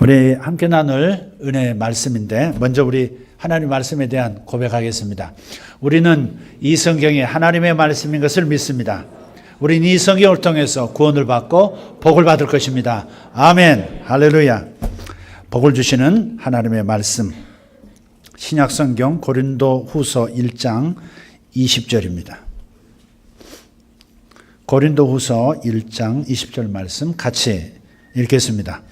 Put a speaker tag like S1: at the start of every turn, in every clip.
S1: 우리 함께 나눌 은혜의 말씀인데 먼저 우리 하나님 말씀에 대한 고백하겠습니다. 우리는 이 성경이 하나님의 말씀인 것을 믿습니다. 우리는 이 성경을 통해서 구원을 받고 복을 받을 것입니다. 아멘. 할렐루야. 복을 주시는 하나님의 말씀, 신약성경 고린도후서 1장 20절입니다. 고린도후서 1장 20절 말씀 같이 읽겠습니다.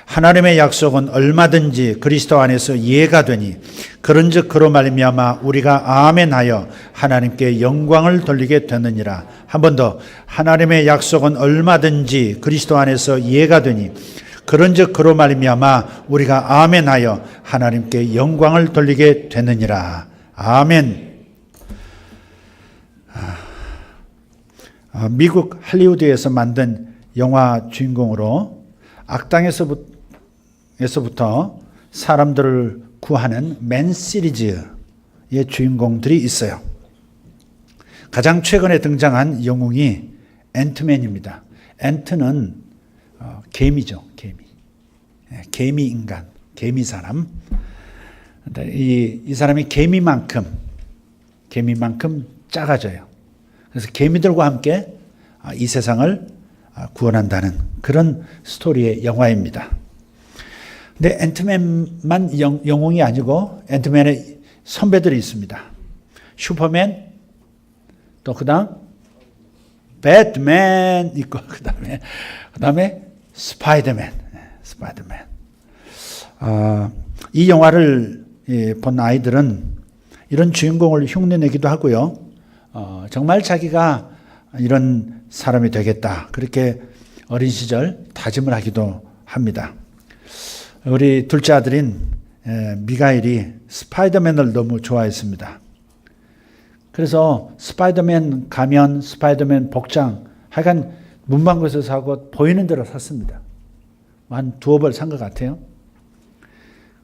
S1: 하나님의 약속은 얼마든지 그리스도 안에서 이해가 되니 그런즉 그로 말미암아 우리가 아멘하여 하나님께 영광을 돌리게 되느니라. 한 번 더. 하나님의 약속은 얼마든지 그리스도 안에서 이해가 되니 그런즉 그로 말미암아 우리가 아멘하여 하나님께 영광을 돌리게 되느니라. 아멘. 미국 할리우드에서 만든 영화 주인공으로 악당에서부터 사람들을 구하는 맨 시리즈의 주인공들이 있어요. 가장 최근에 등장한 영웅이 앤트맨입니다. 앤트는 개미죠, 개미. 개미 인간, 개미 사람. 이 사람이 개미만큼 작아져요. 그래서 개미들과 함께 이 세상을 구원한다는 그런 스토리의 영화입니다. 근데 앤트맨만 영웅이 아니고 앤트맨의 선배들이 있습니다. 슈퍼맨, 또 그다음 배트맨 있고 그다음에 스파이더맨. 이 영화를 본 아이들은 이런 주인공을 흉내내기도 하고요. 정말 자기가 이런 사람이 되겠다. 그렇게 어린 시절 다짐을 하기도 합니다. 우리 둘째 아들인 미가엘이 스파이더맨을 너무 좋아했습니다. 그래서 스파이더맨 가면, 스파이더맨 복장, 하여간 문방구에서 사고 보이는 대로 샀습니다. 한 두어 벌 산 것 같아요.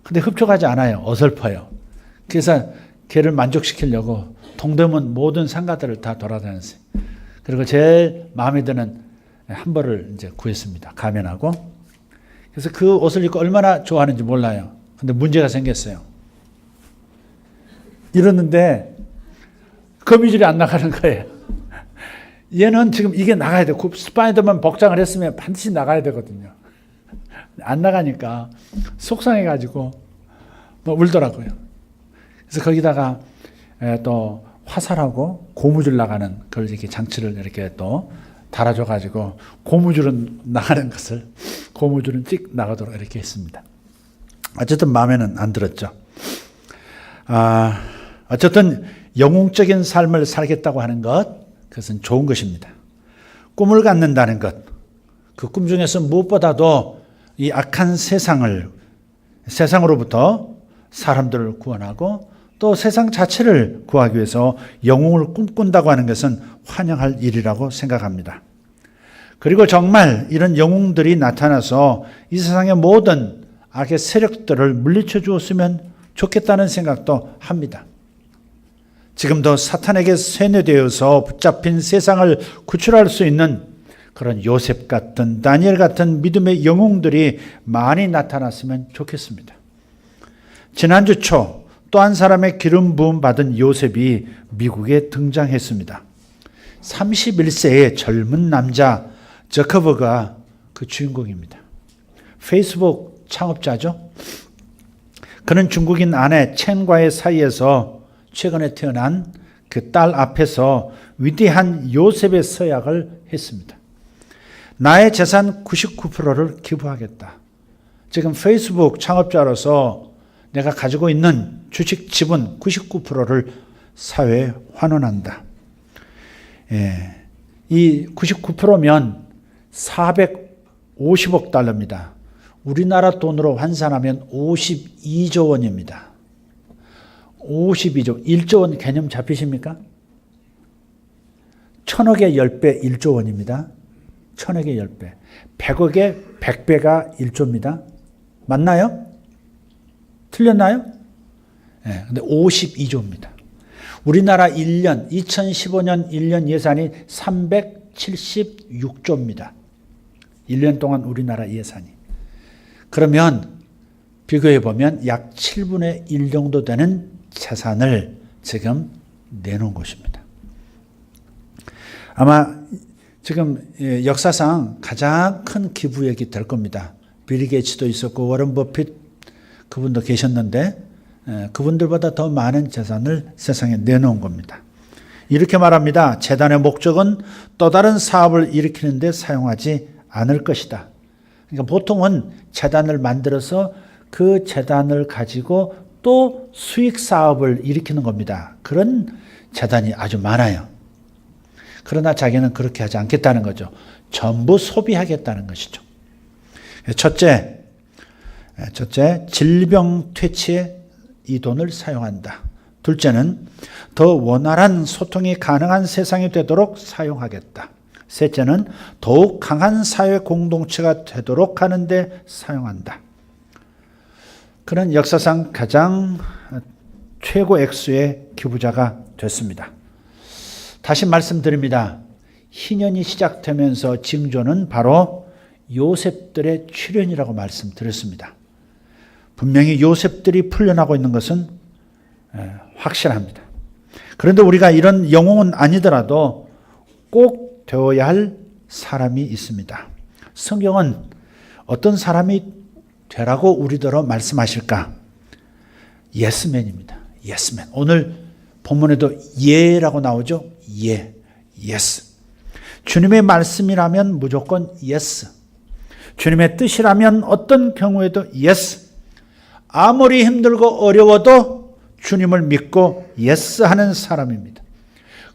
S1: 근데 흡족하지 않아요. 어설퍼요. 그래서 걔를 만족시키려고 동대문 모든 상가들을 다 돌아다녔어요. 그리고 제일 마음에 드는 한 벌을 이제 구했습니다. 가면하고. 그래서 그 옷을 입고 얼마나 좋아하는지 몰라요. 근데 문제가 생겼어요. 이러는데 거미줄이 안 나가는 거예요. 얘는 지금 이게 나가야 돼. 스파이더맨 복장을 했으면 반드시 나가야 되거든요. 안 나가니까 속상해가지고 울더라고요. 그래서 거기다가 또 화살하고 고무줄 나가는 그걸 이렇게 장치를 이렇게 또 달아줘가지고 고무줄은 나가는 것을 고무줄은 찍 나가도록 이렇게 했습니다. 어쨌든 마음에는 안 들었죠. 어쨌든 영웅적인 삶을 살겠다고 하는 것, 그것은 좋은 것입니다. 꿈을 갖는다는 것, 그 꿈 중에서 무엇보다도 이 악한 세상으로부터 사람들을 구원하고 또 세상 자체를 구하기 위해서 영웅을 꿈꾼다고 하는 것은 환영할 일이라고 생각합니다. 그리고 정말 이런 영웅들이 나타나서 이 세상의 모든 악의 세력들을 물리쳐 주었으면 좋겠다는 생각도 합니다. 지금도 사탄에게 세뇌되어서 붙잡힌 세상을 구출할 수 있는 그런 요셉 같은 다니엘 같은 믿음의 영웅들이 많이 나타났으면 좋겠습니다. 지난주 초 또 한 사람의 기름 부음 받은 요셉이 미국에 등장했습니다. 31세의 젊은 남자 저커버가 그 주인공입니다. 페이스북 창업자죠. 그는 중국인 아내 첸과의 사이에서 최근에 태어난 그 딸 앞에서 위대한 요셉의 서약을 했습니다. 나의 재산 99%를 기부하겠다. 지금 페이스북 창업자로서 내가 가지고 있는 주식 지분 99%를 사회에 환원한다. 이 99%면 450억 달러입니다. 우리나라 돈으로 환산하면 52조 원입니다. 52조, 1조 원 개념 잡히십니까? 1000억의 10배 1조 원입니다. 1000억의 10배. 100억의 100배가 1조입니다. 맞나요? 틀렸나요? 네, 근데 52조입니다. 우리나라 2015년 1년 예산이 376조입니다. 1년 동안 우리나라 예산이. 그러면 비교해 보면 약 7분의 1 정도 되는 재산을 지금 내놓은 것입니다. 아마 지금 역사상 가장 큰 기부액이 될 겁니다. 빌 게이츠도 있었고 워런 버핏 그분도 계셨는데 그분들보다 더 많은 재산을 세상에 내놓은 겁니다. 이렇게 말합니다. 재단의 목적은 또 다른 사업을 일으키는 데 사용하지 않을 것이다. 그러니까 보통은 재단을 만들어서 그 재단을 가지고 또 수익 사업을 일으키는 겁니다. 그런 재단이 아주 많아요. 그러나 자기는 그렇게 하지 않겠다는 거죠. 전부 소비하겠다는 것이죠. 첫째, 질병 퇴치에 이 돈을 사용한다. 둘째는 더 원활한 소통이 가능한 세상이 되도록 사용하겠다. 셋째는 더욱 강한 사회 공동체가 되도록 하는 데 사용한다. 그는 역사상 가장 최고 액수의 기부자가 됐습니다. 다시 말씀드립니다. 희년이 시작되면서 징조는 바로 요셉들의 출현이라고 말씀드렸습니다. 분명히 요셉들이 풀려나고 있는 것은 확실합니다. 그런데 우리가 이런 영웅은 아니더라도 꼭 되어야 할 사람이 있습니다. 성경은 어떤 사람이 되라고 우리더러 말씀하실까? 예스맨입니다. 예스맨. 오늘 본문에도 예라고 나오죠? 예. 예스. 주님의 말씀이라면 무조건 예스. 주님의 뜻이라면 어떤 경우에도 예스. 아무리 힘들고 어려워도 주님을 믿고 예스 하는 사람입니다.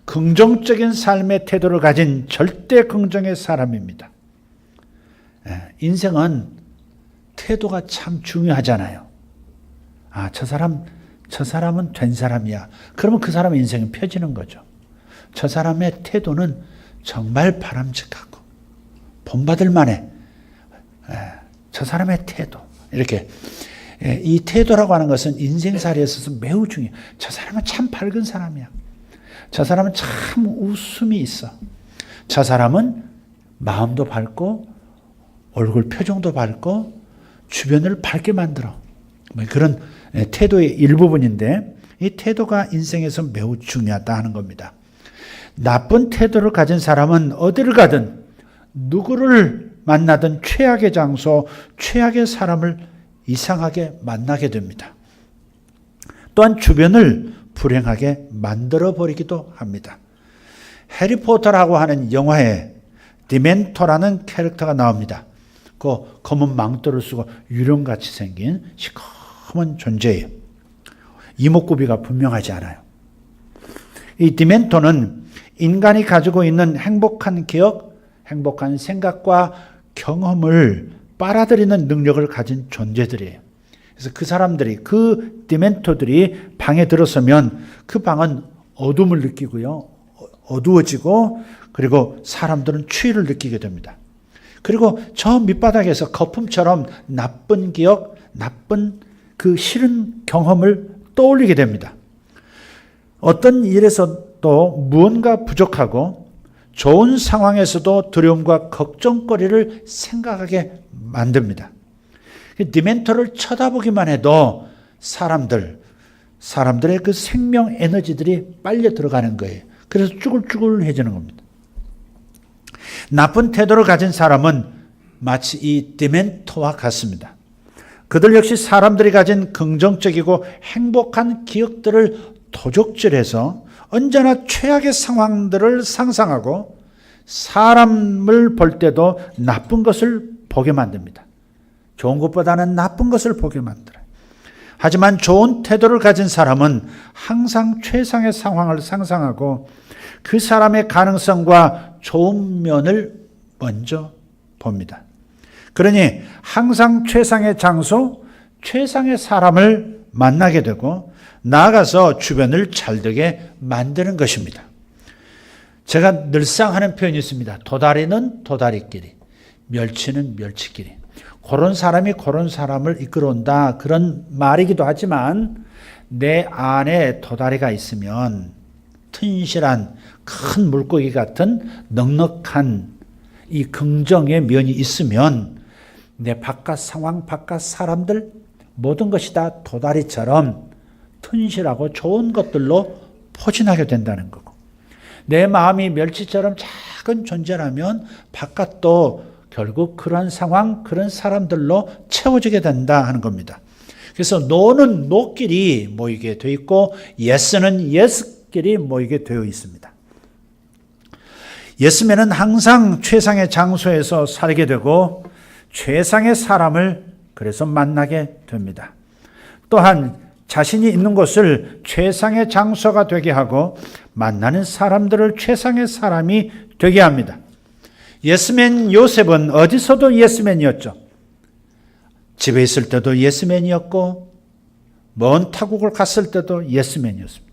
S1: 긍정적인 삶의 태도를 가진 절대 긍정의 사람입니다. 인생은 태도가 참 중요하잖아요. 아, 저 사람은 된 사람이야. 그러면 그 사람의 인생이 펴지는 거죠. 저 사람의 태도는 정말 바람직하고 본받을 만해. 저 사람의 태도. 이렇게. 이 태도라고 하는 것은 인생살이에 있어서 매우 중요해요. 저 사람은 참 밝은 사람이야. 저 사람은 참 웃음이 있어. 저 사람은 마음도 밝고 얼굴 표정도 밝고 주변을 밝게 만들어. 그런 태도의 일부분인데 이 태도가 인생에서 매우 중요하다 하는 겁니다. 나쁜 태도를 가진 사람은 어디를 가든 누구를 만나든 최악의 장소, 최악의 사람을 이상하게 만나게 됩니다. 또한 주변을 불행하게 만들어버리기도 합니다. 해리포터라고 하는 영화에 디멘토라는 캐릭터가 나옵니다. 그 검은 망토를 쓰고 유령같이 생긴 시커먼 존재예요. 이목구비가 분명하지 않아요. 이 디멘토는 인간이 가지고 있는 행복한 기억, 행복한 생각과 경험을 빨아들이는 능력을 가진 존재들이에요. 그래서 그 사람들이, 그 디멘토들이 방에 들어서면 그 방은 어둠을 느끼고요. 어두워지고 그리고 사람들은 추위를 느끼게 됩니다. 그리고 저 밑바닥에서 거품처럼 나쁜 기억, 나쁜 그 싫은 경험을 떠올리게 됩니다. 어떤 일에서도 무언가 부족하고 좋은 상황에서도 두려움과 걱정거리를 생각하게 만듭니다. 디멘토를 쳐다보기만 해도 사람들의 그 생명 에너지들이 빨려 들어가는 거예요. 그래서 쭈글쭈글해지는 겁니다. 나쁜 태도를 가진 사람은 마치 이 디멘토와 같습니다. 그들 역시 사람들이 가진 긍정적이고 행복한 기억들을 도적질해서 언제나 최악의 상황들을 상상하고 사람을 볼 때도 나쁜 것을 보게 만듭니다. 좋은 것보다는 나쁜 것을 보게 만들어요. 하지만 좋은 태도를 가진 사람은 항상 최상의 상황을 상상하고 그 사람의 가능성과 좋은 면을 먼저 봅니다. 그러니 항상 최상의 장소, 최상의 사람을 만나게 되고 나아가서 주변을 잘되게 만드는 것입니다. 제가 늘상 하는 표현이 있습니다. 도다리는 도다리끼리, 멸치는 멸치끼리. 그런 사람이 그런 사람을 이끌어온다. 그런 말이기도 하지만 내 안에 도다리가 있으면 튼실한 큰 물고기 같은 넉넉한 이 긍정의 면이 있으면 내 바깥 상황, 바깥 사람들 모든 것이 다 도다리처럼 튼실하고 좋은 것들로 포진하게 된다는 거고, 내 마음이 멸치처럼 작은 존재라면 바깥도 결국 그런 상황, 그런 사람들로 채워지게 된다 하는 겁니다. 그래서 노는 노끼리 모이게 되어 있고 예스는 예스끼리 모이게 되어 있습니다. 예스맨은 항상 최상의 장소에서 살게 되고 최상의 사람을 그래서 만나게 됩니다. 또한 자신이 있는 곳을 최상의 장소가 되게 하고 만나는 사람들을 최상의 사람이 되게 합니다. 예스맨 요셉은 어디서도 예스맨이었죠. 집에 있을 때도 예스맨이었고 먼 타국을 갔을 때도 예스맨이었습니다.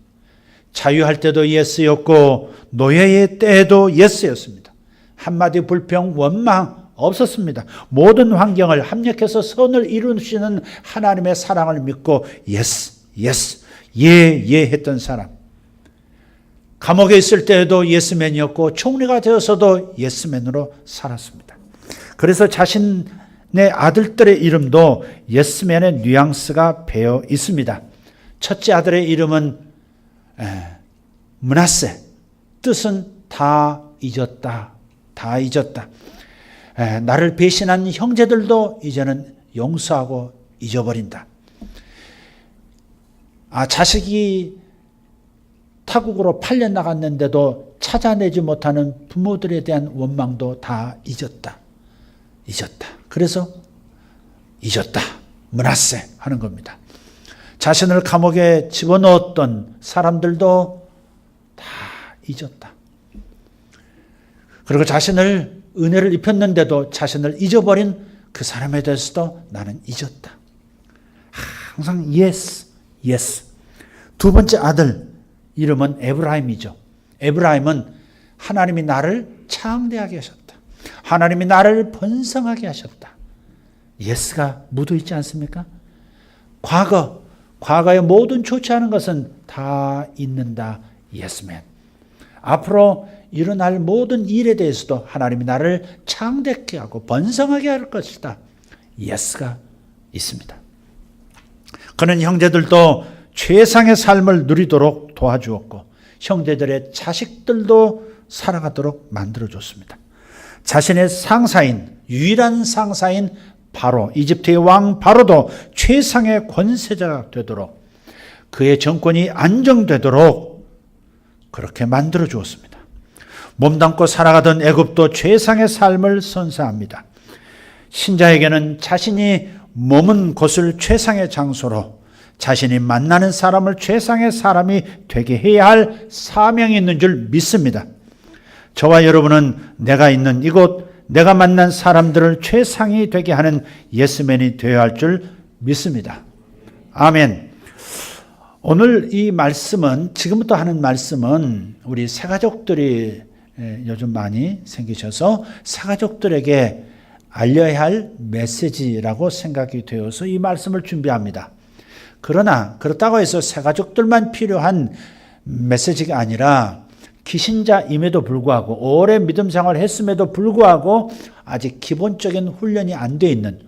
S1: 자유할 때도 예스였고 노예의 때에도 예스였습니다. 한마디 불평, 원망 없었습니다. 모든 환경을 합력해서 선을 이루시는 하나님의 사랑을 믿고 예스, 예스, 예, 예 했던 사람. 감옥에 있을 때에도 예스맨이었고 총리가 되어서도 예스맨으로 살았습니다. 그래서 자신의 아들들의 이름도 예스맨의 뉘앙스가 배어 있습니다. 첫째 아들의 이름은 므낫세, 뜻은 다 잊었다, 다 잊었다. 나를 배신한 형제들도 이제는 용서하고 잊어버린다. 자식이 타국으로 팔려 나갔는데도 찾아내지 못하는 부모들에 대한 원망도 다 잊었다. 잊었다. 그래서 잊었다. 므낫세 하는 겁니다. 자신을 감옥에 집어넣었던 사람들도 다 잊었다. 그리고 자신을 은혜를 입혔는데도 자신을 잊어버린 그 사람에 대해서도 나는 잊었다. 항상 yes, yes. 두 번째 아들 이름은 에브라임이죠. 에브라임은 하나님이 나를 창대하게 하셨다. 하나님이 나를 번성하게 하셨다. 예스가 묻어있지 않습니까? 과거의 모든 좋지 않은 것은 다 잊는다. 예스맨. 앞으로 일어날 모든 일에 대해서도 하나님이 나를 창대케 하고 번성하게 할 것이다. 예스가 있습니다. 그는 형제들도 최상의 삶을 누리도록 도와주었고 형제들의 자식들도 살아가도록 만들어줬습니다. 자신의 상사인, 유일한 상사인 바로, 이집트의 왕 바로도 최상의 권세자가 되도록 그의 정권이 안정되도록 그렇게 만들어 주었습니다. 몸담고 살아가던 애굽도 최상의 삶을 선사합니다. 신자에게는 자신이 머문 곳을 최상의 장소로, 자신이 만나는 사람을 최상의 사람이 되게 해야 할 사명이 있는 줄 믿습니다. 저와 여러분은 내가 있는 이곳, 내가 만난 사람들을 최상이 되게 하는 예스맨이 되어야 할 줄 믿습니다. 아멘. 오늘 이 말씀은, 지금부터 하는 말씀은 우리 새가족들이 요즘 많이 생기셔서 새가족들에게 알려야 할 메시지라고 생각이 되어서 이 말씀을 준비합니다. 그러나 그렇다고 해서 새가족들만 필요한 메시지가 아니라 기신자임에도 불구하고 오래 믿음 생활을 했음에도 불구하고 아직 기본적인 훈련이 안 돼 있는,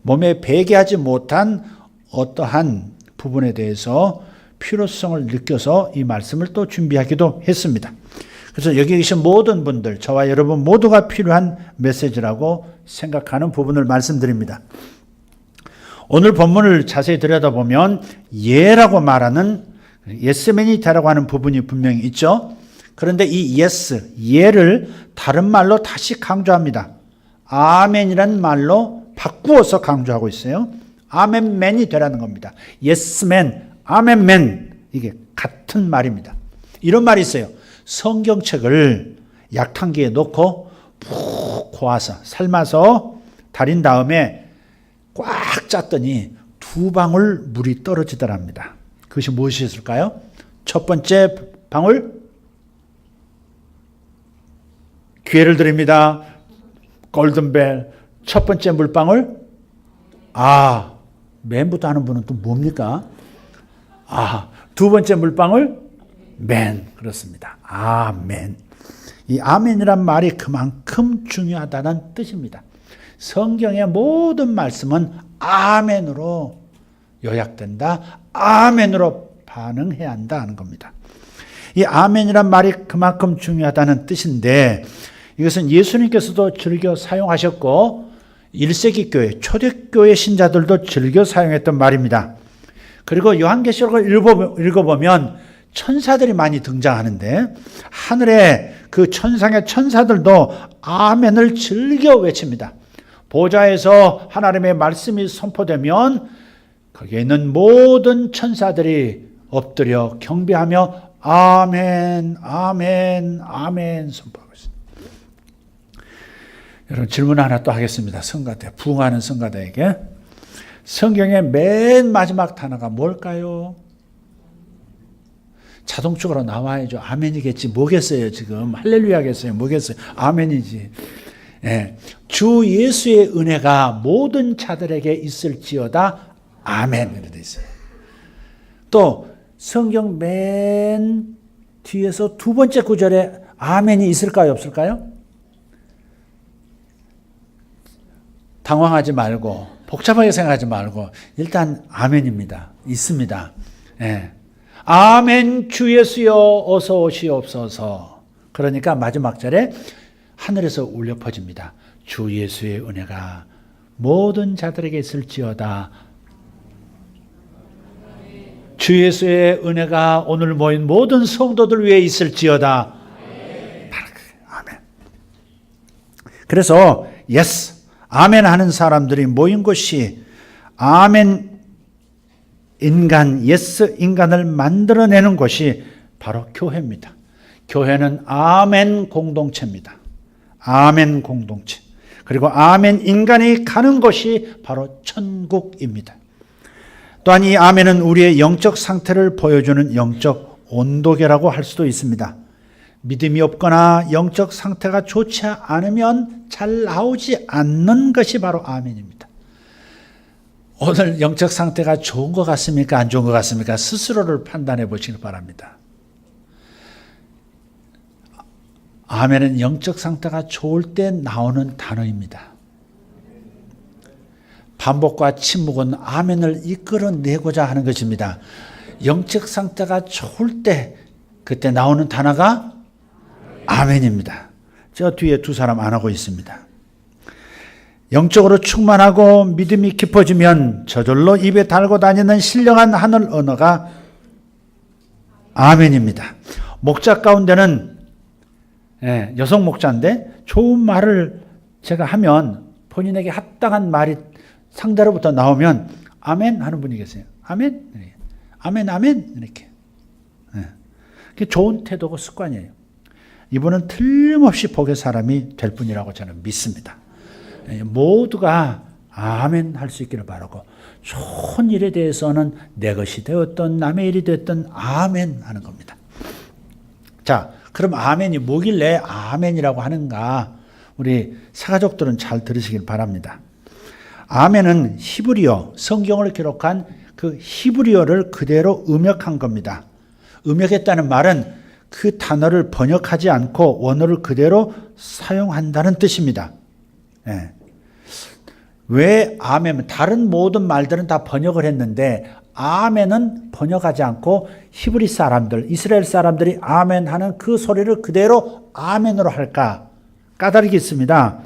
S1: 몸에 배게하지 못한 어떠한 부분에 대해서 필요성을 느껴서 이 말씀을 또 준비하기도 했습니다. 그래서 여기 계신 모든 분들, 저와 여러분 모두가 필요한 메시지라고 생각하는 부분을 말씀드립니다. 오늘 본문을 자세히 들여다보면 예라고 말하는 예스맨이 되라고 하는 부분이 분명히 있죠. 그런데 이 예스, 예를 다른 말로 다시 강조합니다. 아멘이라는 말로 바꾸어서 강조하고 있어요. 아멘맨이 되라는 겁니다. 예스맨, 아멘맨, 이게 같은 말입니다. 이런 말이 있어요. 성경책을 약탕기에 넣고 푹 고아서 삶아서 달인 다음에 꽉 짰더니 2방울 물이 떨어지더랍니다. 그것이 무엇이었을까요? 첫 번째 방울, 기회를 드립니다. 골든벨. 첫 번째 물방울, 맨부터 하는 분은 또 뭡니까? 두 번째 물방울, 맨. 그렇습니다. 아멘. 이 아멘이란 말이 그만큼 중요하다는 뜻입니다. 성경의 모든 말씀은 아멘으로 요약된다. 아멘으로 반응해야 한다는 겁니다. 이 아멘이란 말이 그만큼 중요하다는 뜻인데 이것은 예수님께서도 즐겨 사용하셨고 1세기 교회, 초대교회 신자들도 즐겨 사용했던 말입니다. 그리고 요한계시록을 읽어보면 천사들이 많이 등장하는데 하늘에 그 천상의 천사들도 아멘을 즐겨 외칩니다. 보좌에서 하나님의 말씀이 선포되면 거기에 있는 모든 천사들이 엎드려 경배하며 아멘, 아멘, 아멘 선포하고 있습니다. 여러분 질문 하나 또 하겠습니다. 성가대, 부흥하는 성가대에게. 성경의 맨 마지막 단어가 뭘까요? 자동적으로 나와야죠. 아멘이겠지. 뭐겠어요 지금. 할렐루야겠어요. 뭐겠어요. 아멘이지. 예. 주 예수의 은혜가 모든 자들에게 있을지어다. 아멘. 이렇게 돼 있어요. 또 성경 맨 뒤에서 두 번째 구절에 아멘이 있을까요? 없을까요? 당황하지 말고 복잡하게 생각하지 말고 일단 아멘입니다. 있습니다. 예. 아멘 주 예수여 어서 오시옵소서. 그러니까 마지막 절에 하늘에서 울려 퍼집니다. 주 예수의 은혜가 모든 자들에게 있을지어다. 주 예수의 은혜가 오늘 모인 모든 성도들 위해 있을지어다. 아멘. 그래서 예스, 아멘 하는 사람들이 모인 곳이 아멘 인간, 예스 인간을 만들어내는 곳이 바로 교회입니다. 교회는 아멘 공동체입니다. 아멘 공동체. 그리고 아멘 인간이 가는 곳이 바로 천국입니다. 또한 이 아멘은 우리의 영적 상태를 보여주는 영적 온도계라고 할 수도 있습니다. 믿음이 없거나 영적 상태가 좋지 않으면 잘 나오지 않는 것이 바로 아멘입니다. 오늘 영적 상태가 좋은 것 같습니까? 안 좋은 것 같습니까? 스스로를 판단해 보시기 바랍니다. 아멘은 영적 상태가 좋을 때 나오는 단어입니다. 반복과 침묵은 아멘을 이끌어내고자 하는 것입니다. 영적 상태가 좋을 때 그때 나오는 단어가 아멘입니다. 저 뒤에 두 사람 안 하고 있습니다. 영적으로 충만하고 믿음이 깊어지면 저절로 입에 달고 다니는 신령한 하늘 언어가 아멘입니다. 목자 가운데는 여성 목자인데 좋은 말을 제가 하면 본인에게 합당한 말이 상대로부터 나오면 아멘 하는 분이 계세요. 아멘, 아멘, 아멘 이렇게. 그게 좋은 태도고 습관이에요. 이분은 틀림없이 복의 사람이 될 분이라고 저는 믿습니다. 모두가 아멘 할 수 있기를 바라고 좋은 일에 대해서는 내 것이 되었던 남의 일이 되었던 아멘 하는 겁니다. 자, 그럼 아멘이 뭐길래 아멘이라고 하는가? 우리 사가족들은 잘 들으시길 바랍니다. 아멘은 히브리어, 성경을 기록한 그 히브리어를 그대로 음역한 겁니다. 음역했다는 말은 그 단어를 번역하지 않고 원어를 그대로 사용한다는 뜻입니다. 예. 왜 아멘? 다른 모든 말들은 다 번역을 했는데 아멘은 번역하지 않고 히브리 사람들, 이스라엘 사람들이 아멘 하는 그 소리를 그대로 아멘으로 할까? 까닭이 있습니다.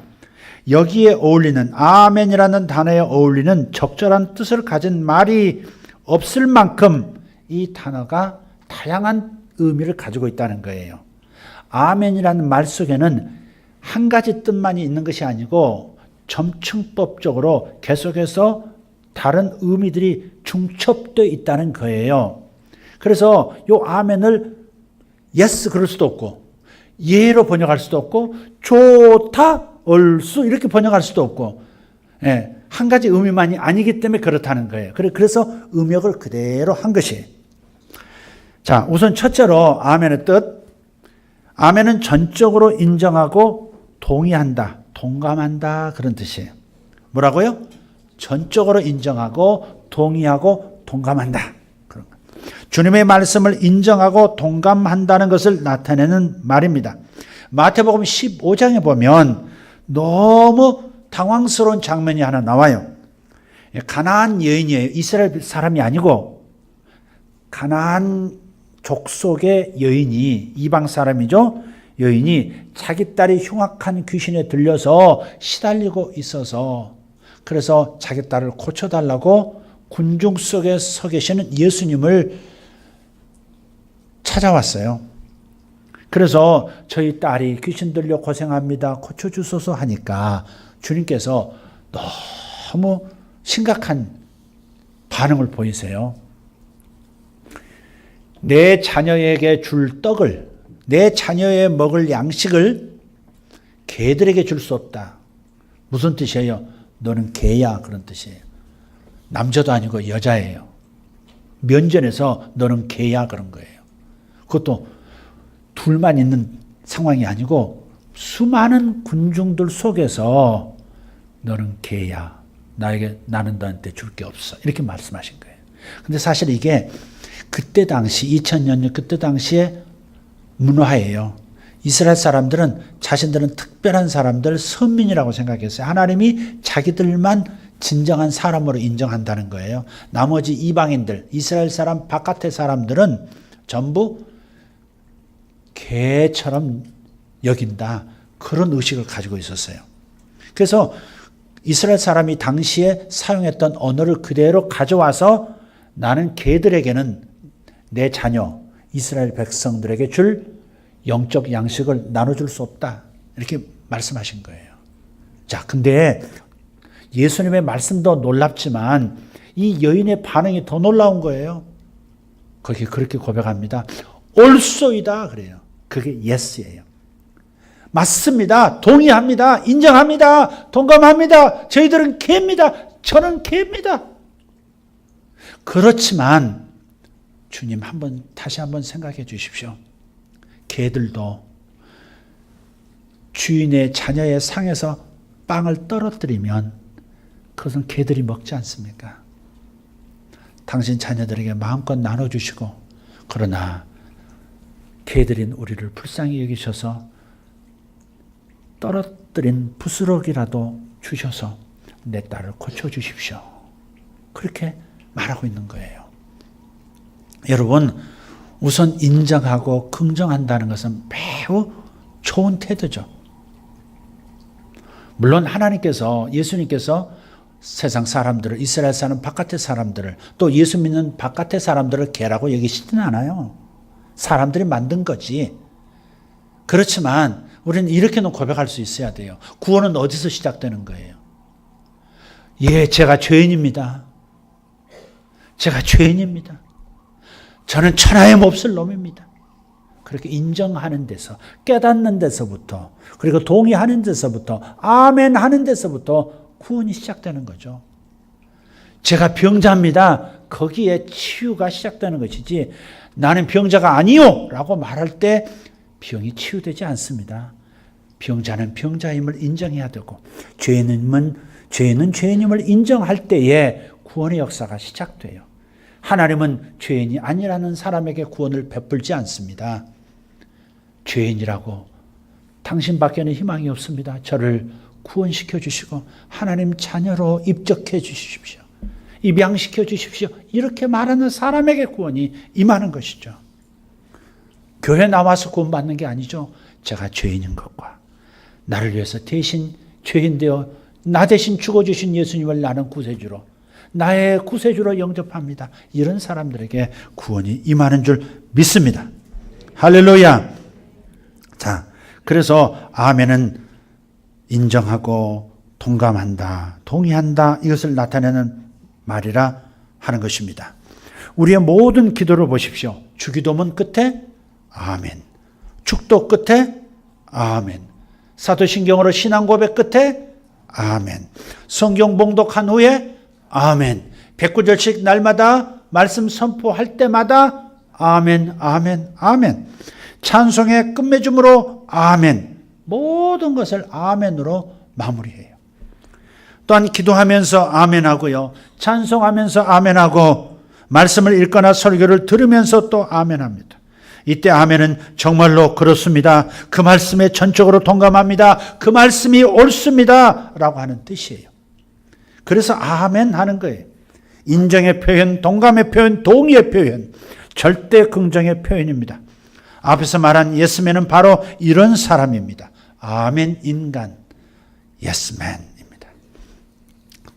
S1: 여기에 어울리는 아멘이라는 단어에 어울리는 적절한 뜻을 가진 말이 없을 만큼 이 단어가 다양한 의미를 가지고 있다는 거예요. 아멘이라는 말 속에는 한 가지 뜻만이 있는 것이 아니고 점층법적으로 계속해서 다른 의미들이 중첩되어 있다는 거예요. 그래서 이 아멘을 yes 그럴 수도 없고 예로 번역할 수도 없고 좋다 얼쑤 이렇게 번역할 수도 없고 한 가지 의미만이 아니기 때문에 그렇다는 거예요. 그래서 음역을 그대로 한 것이에요. 자, 우선 첫째로 아멘의 뜻. 아멘은 전적으로 인정하고 동의한다, 동감한다 그런 뜻이에요. 뭐라고요? 전적으로 인정하고 동의하고 동감한다. 그런 거. 주님의 말씀을 인정하고 동감한다는 것을 나타내는 말입니다. 마태복음 15장에 보면 너무 당황스러운 장면이 하나 나와요. 가나안 여인이에요. 이스라엘 사람이 아니고 가나안 족속의 여인이, 이방 사람이죠. 여인이 자기 딸이 흉악한 귀신에 들려서 시달리고 있어서, 그래서 자기 딸을 고쳐달라고 군중 속에 서 계시는 예수님을 찾아왔어요. 그래서 저희 딸이 귀신 들려 고생합니다, 고쳐주소서 하니까 주님께서 너무 심각한 반응을 보이세요. 내 자녀에게 줄 떡을, 내 자녀의 먹을 양식을 개들에게 줄 수 없다. 무슨 뜻이에요? 너는 개야, 그런 뜻이에요. 남자도 아니고 여자예요. 면전에서 너는 개야, 그런 거예요. 그것도 둘만 있는 상황이 아니고 수많은 군중들 속에서 너는 개야. 나는 너한테 줄 게 없어. 이렇게 말씀하신 거예요. 근데 사실 이게 그때 당시 2000년 그때 당시의 문화예요. 이스라엘 사람들은 자신들은 특별한 사람들, 선민이라고 생각했어요. 하나님이 자기들만 진정한 사람으로 인정한다는 거예요. 나머지 이방인들, 이스라엘 사람 바깥의 사람들은 전부 개처럼 여긴다. 그런 의식을 가지고 있었어요. 그래서 이스라엘 사람이 당시에 사용했던 언어를 그대로 가져와서 나는 개들에게는 내 자녀, 이스라엘 백성들에게 줄 영적 양식을 나눠줄 수 없다. 이렇게 말씀하신 거예요. 자, 근데 예수님의 말씀도 놀랍지만 이 여인의 반응이 더 놀라운 거예요. 거기 그렇게 고백합니다. 옳소이다 그래요. 그게 예스예요. 맞습니다. 동의합니다. 인정합니다. 동감합니다. 저희들은 개입니다. 저는 개입니다. 그렇지만 주님 다시 한번 생각해 주십시오. 개들도 주인의 자녀의 상에서 빵을 떨어뜨리면 그것은 개들이 먹지 않습니까? 당신 자녀들에게 마음껏 나눠주시고, 그러나 개들인 우리를 불쌍히 여기셔서 떨어뜨린 부스러기라도 주셔서 내 딸을 고쳐주십시오. 그렇게 말하고 있는 거예요. 여러분, 우선 인정하고 긍정한다는 것은 매우 좋은 태도죠. 물론 하나님께서, 예수님께서 세상 사람들을, 이스라엘 사람 바깥의 사람들을, 또 예수 믿는 바깥의 사람들을 개라고 여기시지는 않아요. 사람들이 만든 거지. 그렇지만 우리는 이렇게는 고백할 수 있어야 돼요. 구원은 어디서 시작되는 거예요? 예, 제가 죄인입니다. 제가 죄인입니다. 저는 천하에 몹쓸 놈입니다. 그렇게 인정하는 데서, 깨닫는 데서부터, 그리고 동의하는 데서부터, 아멘 하는 데서부터 구원이 시작되는 거죠. 제가 병자입니다. 거기에 치유가 시작되는 것이지, 나는 병자가 아니요 라고 말할 때 병이 치유되지 않습니다. 병자는 병자임을 인정해야 되고, 죄인은 죄인임을 인정할 때에 구원의 역사가 시작돼요. 하나님은 죄인이 아니라는 사람에게 구원을 베풀지 않습니다. 죄인이라고 당신밖에는 희망이 없습니다. 저를 구원시켜 주시고 하나님 자녀로 입적해 주십시오. 입양시켜 주십시오. 이렇게 말하는 사람에게 구원이 임하는 것이죠. 교회 나와서 구원받는 게 아니죠. 제가 죄인인 것과 나를 위해서 대신 죄인 되어 나 대신 죽어주신 예수님을 나는 구세주로, 나의 구세주로 영접합니다. 이런 사람들에게 구원이 임하는 줄 믿습니다. 할렐루야. 자, 그래서 아멘은 인정하고 동감한다, 동의한다, 이것을 나타내는 말이라 하는 것입니다. 우리의 모든 기도를 보십시오. 주기도문 끝에 아멘, 축도 끝에 아멘, 사도신경으로 신앙 고백 끝에 아멘, 성경 봉독한 후에 아멘, 백구절씩 날마다 말씀 선포할 때마다 아멘, 아멘, 아멘, 찬송의 끝맺음으로 아멘, 모든 것을 아멘으로 마무리해요. 또한 기도하면서 아멘하고요, 찬송하면서 아멘하고, 말씀을 읽거나 설교를 들으면서 또 아멘합니다. 이때 아멘은 정말로 그렇습니다. 그 말씀에 전적으로 동감합니다. 그 말씀이 옳습니다. 라고 하는 뜻이에요. 그래서 아멘 하는 거예요. 인정의 표현, 동감의 표현, 동의의 표현, 절대 긍정의 표현입니다. 앞에서 말한 예스맨은 바로 이런 사람입니다. 아멘 인간, 예스맨입니다.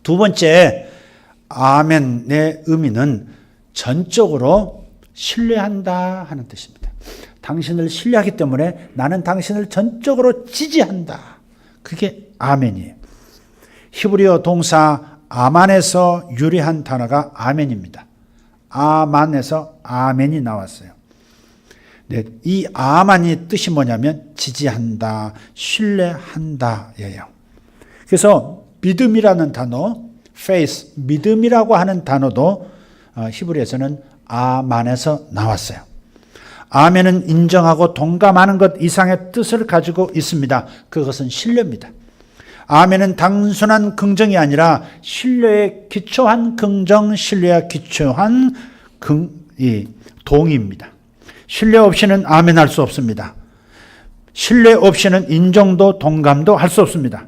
S1: 두 번째, 아멘의 의미는 전적으로 신뢰한다 하는 뜻입니다. 당신을 신뢰하기 때문에 나는 당신을 전적으로 지지한다. 그게 아멘이에요. 히브리어 동사 아만에서 유래한 단어가 아멘입니다. 아만에서 아멘이 나왔어요. 네, 이 아만이 뜻이 뭐냐면 지지한다, 신뢰한다예요. 그래서 믿음이라는 단어, faith, 믿음이라고 하는 단어도 히브리에서는 아만에서 나왔어요. 아멘은 인정하고 동감하는 것 이상의 뜻을 가지고 있습니다. 그것은 신뢰입니다. 아멘은 단순한 긍정이 아니라 신뢰에 기초한 긍정, 신뢰에 기초한 동의입니다. 신뢰 없이는 아멘할 수 없습니다. 신뢰 없이는 인정도 동감도 할 수 없습니다.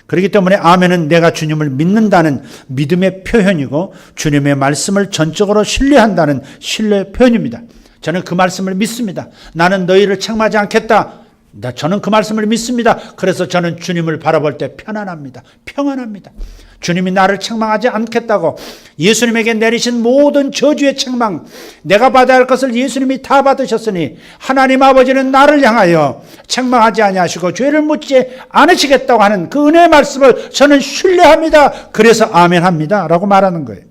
S1: 그렇기 때문에 아멘은 내가 주님을 믿는다는 믿음의 표현이고 주님의 말씀을 전적으로 신뢰한다는 신뢰 표현입니다. 저는 그 말씀을 믿습니다. 나는 너희를 책망하지 않겠다. 저는 그 말씀을 믿습니다. 그래서 저는 주님을 바라볼 때 편안합니다. 평안합니다. 주님이 나를 책망하지 않겠다고 예수님에게 내리신 모든 저주의 책망, 내가 받아야 할 것을 예수님이 다 받으셨으니 하나님 아버지는 나를 향하여 책망하지 아니하시고 죄를 묻지 않으시겠다고 하는 그 은혜의 말씀을 저는 신뢰합니다. 그래서 아멘합니다 라고 말하는 거예요.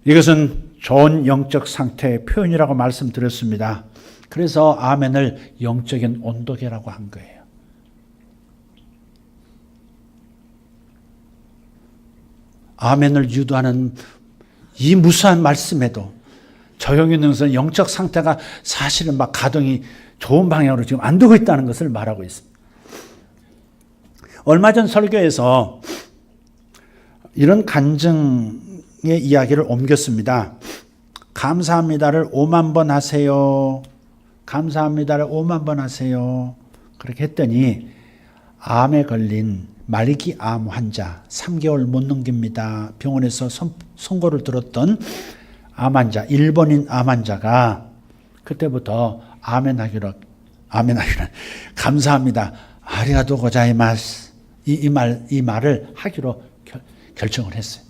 S1: 이것은 좋은 영적 상태의 표현이라고 말씀드렸습니다. 그래서 아멘을 영적인 온도계라고 한 거예요. 아멘을 유도하는 이 무수한 말씀에도 조용히 있는 것은 영적 상태가 사실은 막 가동이 좋은 방향으로 지금 안 되고 있다는 것을 말하고 있습니다. 얼마 전 설교에서 이런 간증의 이야기를 옮겼습니다. 감사합니다를 5만 번 하세요. 감사합니다를 5만 번 하세요. 그렇게 했더니 암에 걸린 말기 암 환자 3개월 못 넘깁니다. 병원에서 선고를 들었던 암 환자, 일본인 암 환자가 그때부터 아멘하기로 감사합니다. 아리가또 고자이마스 이 말을 하기로 결정을 했어요.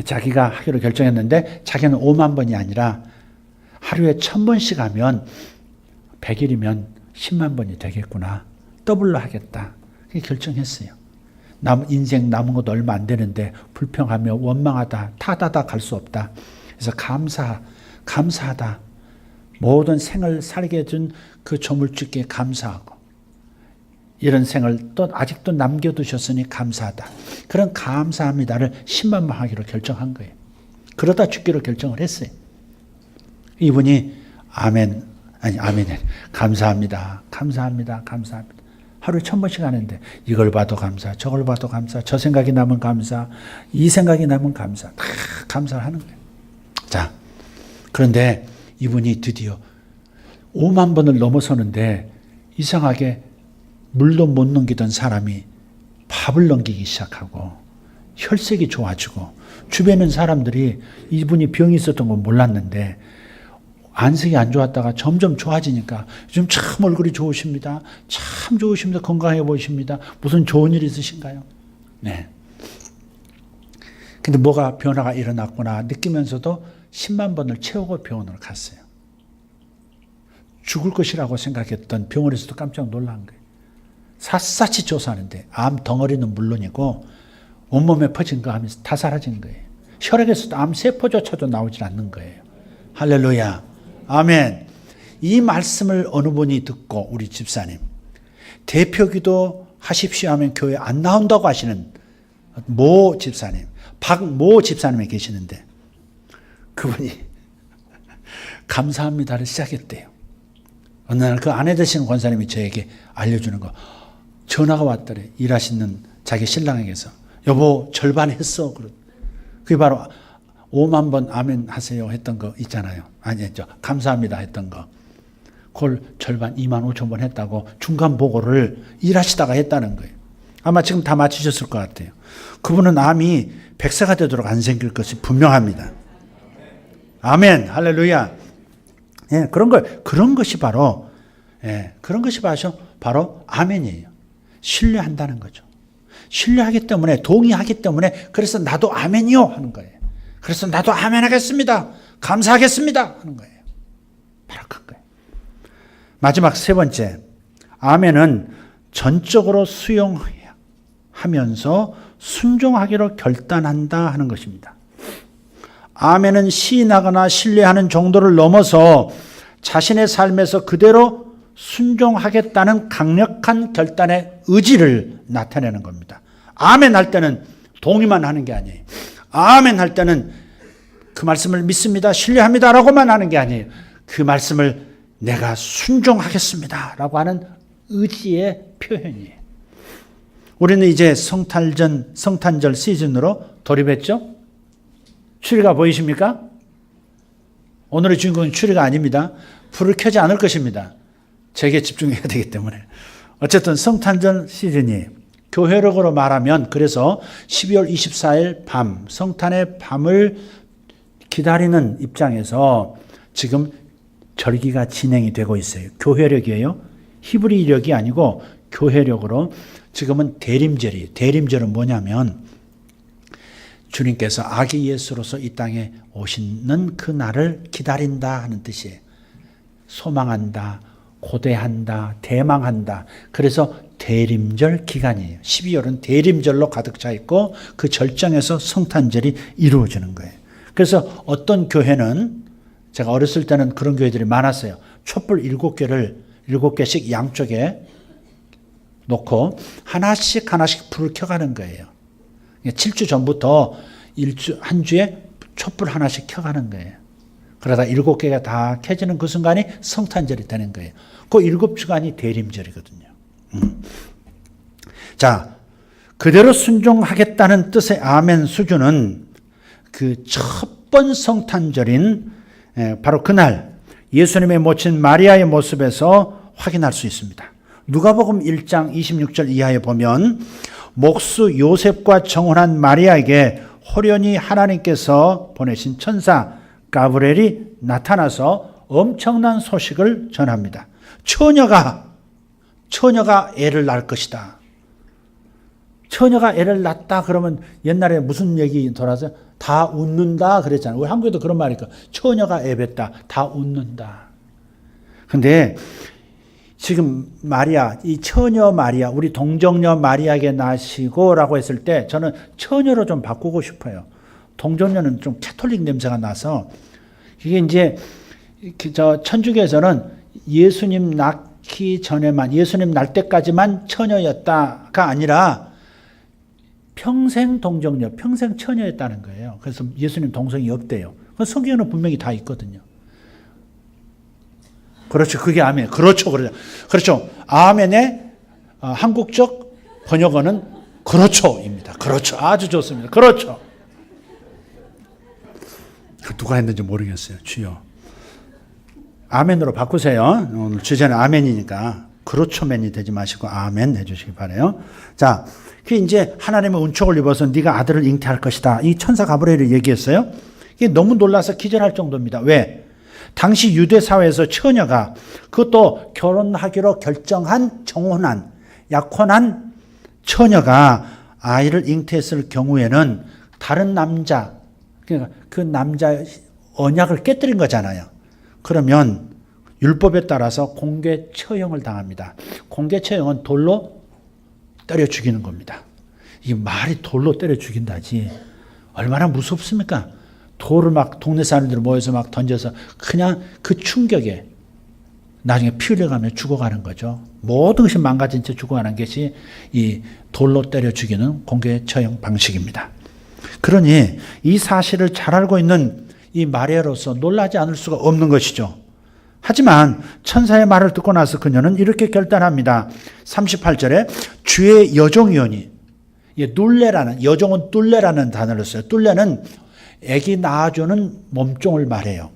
S1: 자기가 하기로 결정했는데 자기는 5만 번이 아니라 하루에 1000번씩 하면 100일이면 10만 번이 되겠구나. 더블로 하겠다. 그렇게 결정했어요. 인생 남은 것도 얼마 안 되는데 불평하며 원망하다 타다다 갈 수 없다. 그래서 감사하다. 모든 생을 살게 해준 그 조물주께 감사하고 이런 생을 또 아직도 남겨두셨으니 감사하다. 그런 감사합니다를 10만 번 하기로 결정한 거예요. 그러다 죽기로 결정을 했어요. 이분이 감사합니다. 하루에 1000번씩 하는데 이걸 봐도 감사, 저걸 봐도 감사, 저 생각이 나면 감사, 이 생각이 나면 감사, 다 감사를 하는 거예요. 자, 그런데 이분이 드디어 5만 번을 넘어서는데 이상하게 물도 못 넘기던 사람이 밥을 넘기기 시작하고 혈색이 좋아지고 주변에 있는 사람들이 이분이 병이 있었던 건 몰랐는데 안색이 안 좋았다가 점점 좋아지니까 요즘 참 얼굴이 좋으십니다. 참 좋으십니다. 건강해 보이십니다. 무슨 좋은 일 있으신가요? 네. 근데 뭐가 변화가 일어났구나 느끼면서도 10만 번을 채우고 병원으로 갔어요. 죽을 것이라고 생각했던 병원에서도 깜짝 놀란 거예요. 샅샅이 조사하는데 암 덩어리는 물론이고 온몸에 퍼진 그 암이 다 사라진 거예요. 혈액에서도 암 세포조차도 나오질 않는 거예요. 할렐루야. 아멘. 이 말씀을 어느 분이 듣고 우리 집사님 대표기도 하십시오 하면 교회 안 나온다고 하시는 모 집사님, 박모 집사님이 계시는데 그분이 감사합니다를 시작했대요. 어느 날 그 아내 되시는 권사님이 저에게 알려주는 거 전화가 왔더래. 일하시는 자기 신랑에게서 여보 절반 했어. 그게 바로 5만 번 아멘 하세요 했던 거 있잖아요. 아니죠. 감사합니다 했던 거. 그걸 절반 2만 5천 번 했다고 중간 보고를 일하시다가 했다는 거예요. 아마 지금 다 맞히셨을 것 같아요. 그분은 암이 100세가 되도록 안 생길 것이 분명합니다. 아멘. 할렐루야. 예, 그런 것이 바로, 예, 그런 것이 바로 아멘이에요. 신뢰한다는 거죠. 신뢰하기 때문에, 동의하기 때문에, 그래서 나도 아멘이요 하는 거예요. 그래서 나도 아멘 하겠습니다. 감사하겠습니다 하는 거예요. 바로 그거예요. 마지막 세 번째, 아멘은 전적으로 수용하면서 순종하기로 결단한다 하는 것입니다. 아멘은 시인하거나 신뢰하는 정도를 넘어서 자신의 삶에서 그대로 순종하겠다는 강력한 결단의 의지를 나타내는 겁니다. 아멘 할 때는 동의만 하는 게 아니에요. 아멘 할 때는 그 말씀을 믿습니다, 신뢰합니다 라고만 하는 게 아니에요. 그 말씀을 내가 순종하겠습니다 라고 하는 의지의 표현이에요. 우리는 이제 성탄절 시즌으로 돌입했죠? 추리가 보이십니까? 오늘의 주인공은 추리가 아닙니다. 불을 켜지 않을 것입니다. 제게 집중해야 되기 때문에. 어쨌든 성탄절 시즌이 교회력으로 말하면 그래서 12월 24일 밤, 성탄의 밤을 기다리는 입장에서 지금 절기가 진행이 되고 있어요. 교회력이에요. 히브리력이 아니고 교회력으로 지금은 대림절이에요. 대림절은 뭐냐면 주님께서 아기 예수로서 이 땅에 오시는 그 날을 기다린다 하는 뜻이에요. 소망한다, 고대한다, 대망한다. 그래서 대림절 기간이에요. 12월은 대림절로 가득 차 있고 그 절정에서 성탄절이 이루어지는 거예요. 그래서 어떤 교회는 제가 어렸을 때는 그런 교회들이 많았어요. 촛불 7개씩 양쪽에 놓고 하나씩 불을 켜가는 거예요. 7주 전부터 한 주에 촛불 하나씩 켜가는 거예요. 그러다 7개가 다 켜지는 그 순간이 성탄절이 되는 거예요. 그 7주간이 대림절이거든요. 자, 그대로 순종하겠다는 뜻의 아멘 수준은 그 첫 번 성탄절인 바로 그날 예수님의 모친 마리아의 모습에서 확인할 수 있습니다. 누가복음 1장 26절 이하에 보면 목수 요셉과 정혼한 마리아에게 호련히 하나님께서 보내신 천사 가브리엘이 나타나서 엄청난 소식을 전합니다. 처녀가 애를 낳을 것이다. 처녀가 애를 낳았다 그러면 옛날에 무슨 얘기 돌아서 다 웃는다 그랬잖아요. 우리 한국에도 그런 말이니까 처녀가 애 뱉다. 다 웃는다. 근데 지금 마리아, 이 처녀 마리아, 우리 동정녀 마리아에게 나시고 라고 했을 때 저는 처녀로 좀 바꾸고 싶어요. 동정녀는 좀 캐톨릭 냄새가 나서 이게 이제 천주교에서는 예수님 낳기 전에만, 예수님 낳을 때까지만 처녀였다가 아니라 평생 동정녀, 평생 처녀였다는 거예요. 그래서 예수님 동생이 없대요. 성경에는 분명히 다 있거든요. 그렇죠. 그게 아멘. 그렇죠. 아멘의 한국적 번역어는 그렇죠입니다. 그렇죠. 아주 좋습니다. 그렇죠. 누가 했는지 모르겠어요. 주여. 아멘으로 바꾸세요. 오늘 주제는 아멘이니까 그렇죠맨이 되지 마시고 아멘 해주시기 바라요. 자, 그 이제 하나님의 은총을 입어서 네가 아들을 잉태할 것이다. 이 천사 가브리엘이 얘기했어요. 이게 너무 놀라서 기절할 정도입니다. 왜? 당시 유대 사회에서 처녀가 그것도 결혼하기로 결정한 정혼한 약혼한 처녀가 아이를 잉태했을 경우에는 다른 남자, 그러니까 그 남자의 언약을 깨뜨린 거잖아요. 그러면 율법에 따라서 공개 처형을 당합니다. 공개 처형은 돌로 때려 죽이는 겁니다. 이게 말이 돌로 때려 죽인다지 얼마나 무섭습니까? 돌을 막 동네 사람들 모여서 막 던져서 그냥 그 충격에 나중에 피 흘려가며 죽어가는 거죠. 모든 것이 망가진 채 죽어가는 것이 이 돌로 때려 죽이는 공개 처형 방식입니다. 그러니 이 사실을 잘 알고 있는 이 마리아로서 놀라지 않을 수가 없는 것이죠. 하지만 천사의 말을 듣고 나서 그녀는 이렇게 결단합니다. 38절에 주의 여종이오니, 둘레라는, 여종은 둘레라는 단어를 써요. 둘레는 아기 낳아주는 몸종을 말해요.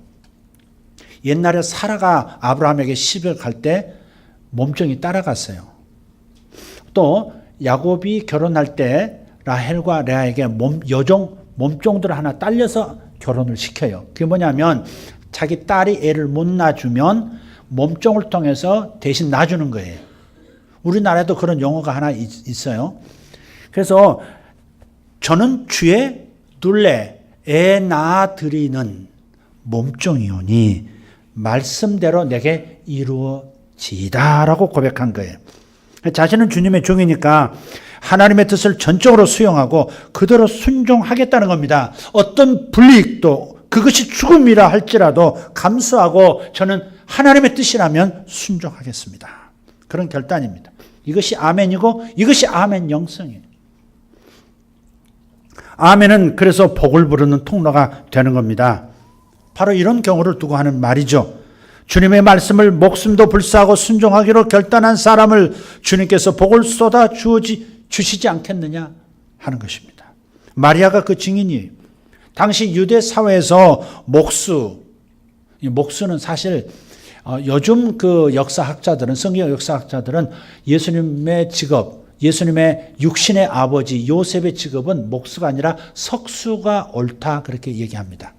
S1: 옛날에 사라가 아브라함에게 시집을 갈 때 몸종이 따라갔어요. 또 야곱이 결혼할 때 라헬과 레아에게 몸종들 하나 딸려서 결혼을 시켜요. 그게 뭐냐면 자기 딸이 애를 못 낳아주면 몸종을 통해서 대신 낳아주는 거예요. 우리나라에도 그런 용어가 하나 있어요. 그래서 저는 주의 둘레 애 낳아드리는 몸종이오니 말씀대로 내게 이루어지이다라고 고백한 거예요. 자신은 주님의 종이니까 하나님의 뜻을 전적으로 수용하고 그대로 순종하겠다는 겁니다. 어떤 불이익도 그것이 죽음이라 할지라도 감수하고 저는 하나님의 뜻이라면 순종하겠습니다. 그런 결단입니다. 이것이 아멘이고 이것이 아멘 영성이에요. 아멘은 그래서 복을 부르는 통로가 되는 겁니다. 바로 이런 경우를 두고 하는 말이죠. 주님의 말씀을 목숨도 불사하고 순종하기로 결단한 사람을 주님께서 복을 쏟아 주시지 않겠느냐 하는 것입니다. 마리아가 그 증인이에요. 당시 유대 사회에서 목수는 사실 요즘 그 역사학자들은, 성경 역사학자들은 예수님의 직업, 예수님의 육신의 아버지 요셉의 직업은 목수가 아니라 석수가 옳다 그렇게 얘기합니다.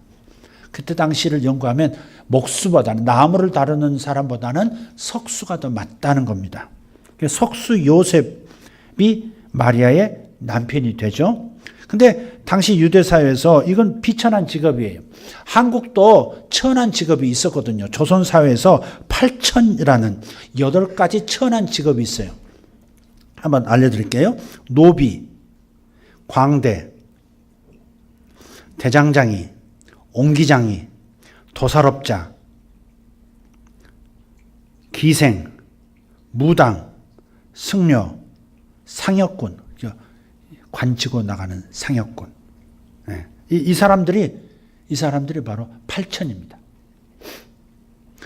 S1: 그때 당시를 연구하면 목수보다는, 나무를 다루는 사람보다는 석수가 더 맞다는 겁니다. 석수 요셉이 마리아의 남편이 되죠. 근데 당시 유대 사회에서 이건 비천한 직업이에요. 한국도 천한 직업이 있었거든요. 조선 사회에서 8천이라는 8가지 천한 직업이 있어요. 한번 알려드릴게요. 노비, 광대, 대장장이, 옹기장이, 도살업자, 기생, 무당, 승려, 상여꾼, 관치고 나가는 상여꾼. 이 사람들이 바로 8천입니다.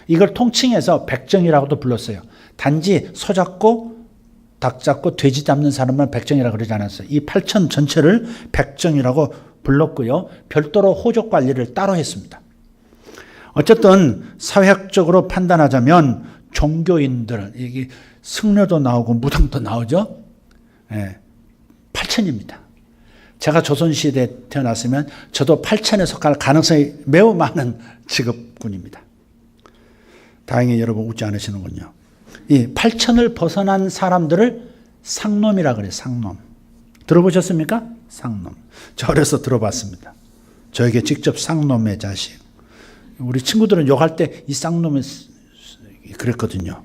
S1: 이걸 통칭해서 백정이라고도 불렀어요. 단지 소 잡고 닭 잡고 돼지 잡는 사람만 백정이라고 그러지 않았어요. 이 8천 전체를 백정이라고 불렀고요. 별도로 호족 관리를 따로 했습니다. 어쨌든 사회학적으로 판단하자면 종교인들, 이게 승려도 나오고 무당도 나오죠. 8천입니다. 제가 조선시대에 태어났으면 저도 8천에 속할 가능성이 매우 많은 직업군입니다. 다행히 여러분 웃지 않으시는군요. 이 8천을 벗어난 사람들을 상놈이라 그래요. 상놈. 들어보셨습니까? 상놈. 저 어려서 들어봤습니다. 저에게 직접 상놈의 자식. 우리 친구들은 욕할 때 이 쌍놈을 그랬거든요.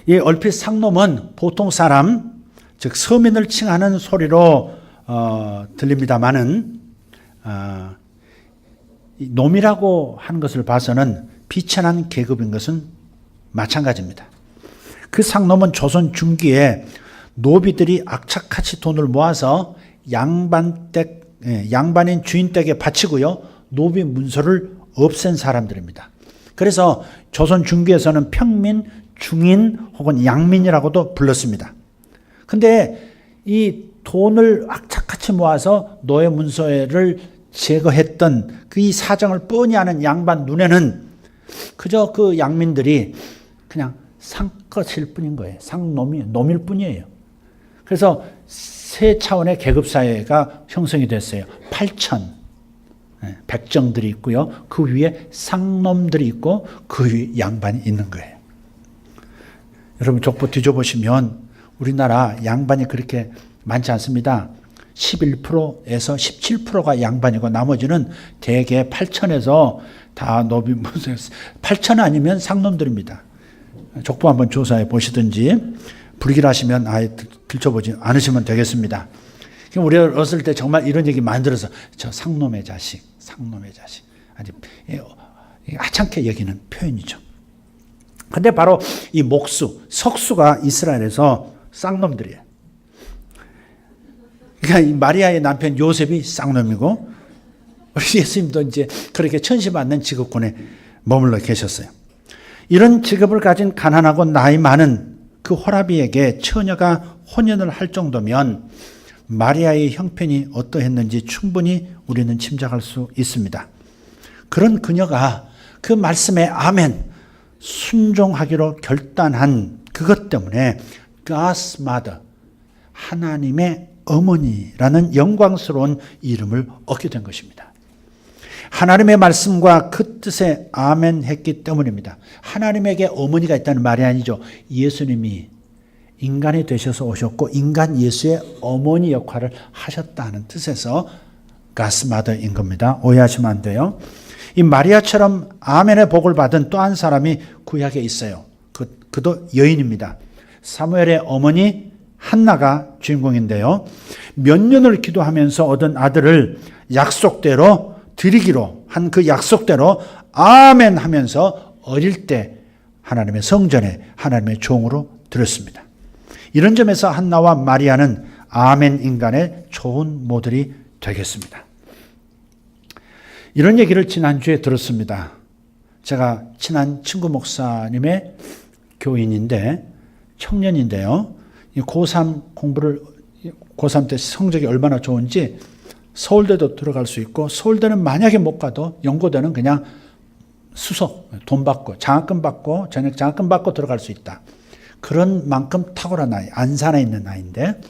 S1: 이 얼핏 상놈은 보통 사람, 즉 서민을 칭하는 소리로 들립니다마는 놈이라고 하는 것을 봐서는 비천한 계급인 것은 마찬가지입니다. 그 상놈은 조선 중기에 노비들이 악착같이 돈을 모아서 양반인 주인 댁에 바치고요. 노비 문서를 없앤 사람들입니다. 그래서 조선 중기에서는 평민, 중인 혹은 양민이라고도 불렀습니다. 근데 이 돈을 악착같이 모아서 노예 문서를 제거했던 그 이 사정을 뻔히 아는 양반 눈에는 그저 그 양민들이 그냥 상것일 뿐인 거예요. 놈일 뿐이에요. 그래서 세 차원의 계급사회가 형성이 됐어요. 8천 백정들이 있고요. 그 위에 상놈들이 있고 그 위에 양반이 있는 거예요. 여러분 족보 뒤져보시면 우리나라 양반이 그렇게 많지 않습니다. 11%에서 17%가 양반이고 나머지는 대개 8천에서 다 노비, 8천 아니면 상놈들입니다. 족보 한번 조사해 보시든지 불길하시면 아예 들춰보지 않으시면 되겠습니다. 우리 어렸을 때 정말 이런 얘기 많이 들어서 저 상놈의 자식. 아주 하찮게 여기는 표현이죠. 근데 바로 이 석수가 이스라엘에서 쌍놈들이에요. 그러니까 이 마리아의 남편 요셉이 쌍놈이고 우리 예수님도 이제 그렇게 천시받는 직업군에 머물러 계셨어요. 이런 직업을 가진 가난하고 나이 많은 그 호라비에게 처녀가 혼연을 할 정도면 마리아의 형편이 어떠했는지 충분히 우리는 짐작할 수 있습니다. 그런 그녀가 그 말씀에 아멘, 순종하기로 결단한 그것 때문에 God's mother, 하나님의 어머니라는 영광스러운 이름을 얻게 된 것입니다. 하나님의 말씀과 그 뜻에 아멘 했기 때문입니다. 하나님에게 어머니가 있다는 말이 아니죠. 예수님이 인간이 되셔서 오셨고 인간 예수의 어머니 역할을 하셨다는 뜻에서 God's mother인 겁니다. 오해하시면 안 돼요. 이 마리아처럼 아멘의 복을 받은 또 한 사람이 구약에 있어요. 그도 여인입니다. 사무엘의 어머니 한나가 주인공인데요. 몇 년을 기도하면서 얻은 아들을 약속대로 드리기로 한 그 약속대로 아멘 하면서 어릴 때 하나님의 성전에 하나님의 종으로 드렸습니다. 이런 점에서 한나와 마리아는 아멘 인간의 좋은 모델이 되겠습니다. 이런 얘기를 지난주에 들었습니다. 제가 친한 친구 목사님의 교인인데 청년인데요. 고3 공부를 고3 때 성적이 얼마나 좋은지 서울대도 들어갈 수 있고 서울대는 만약에 못 가도 연고대는 그냥 수석 돈 받고 장학금 받고 전액 장학금 받고 들어갈 수 있다. 그런 만큼 탁월한 아이, 안산에 있는 아이인데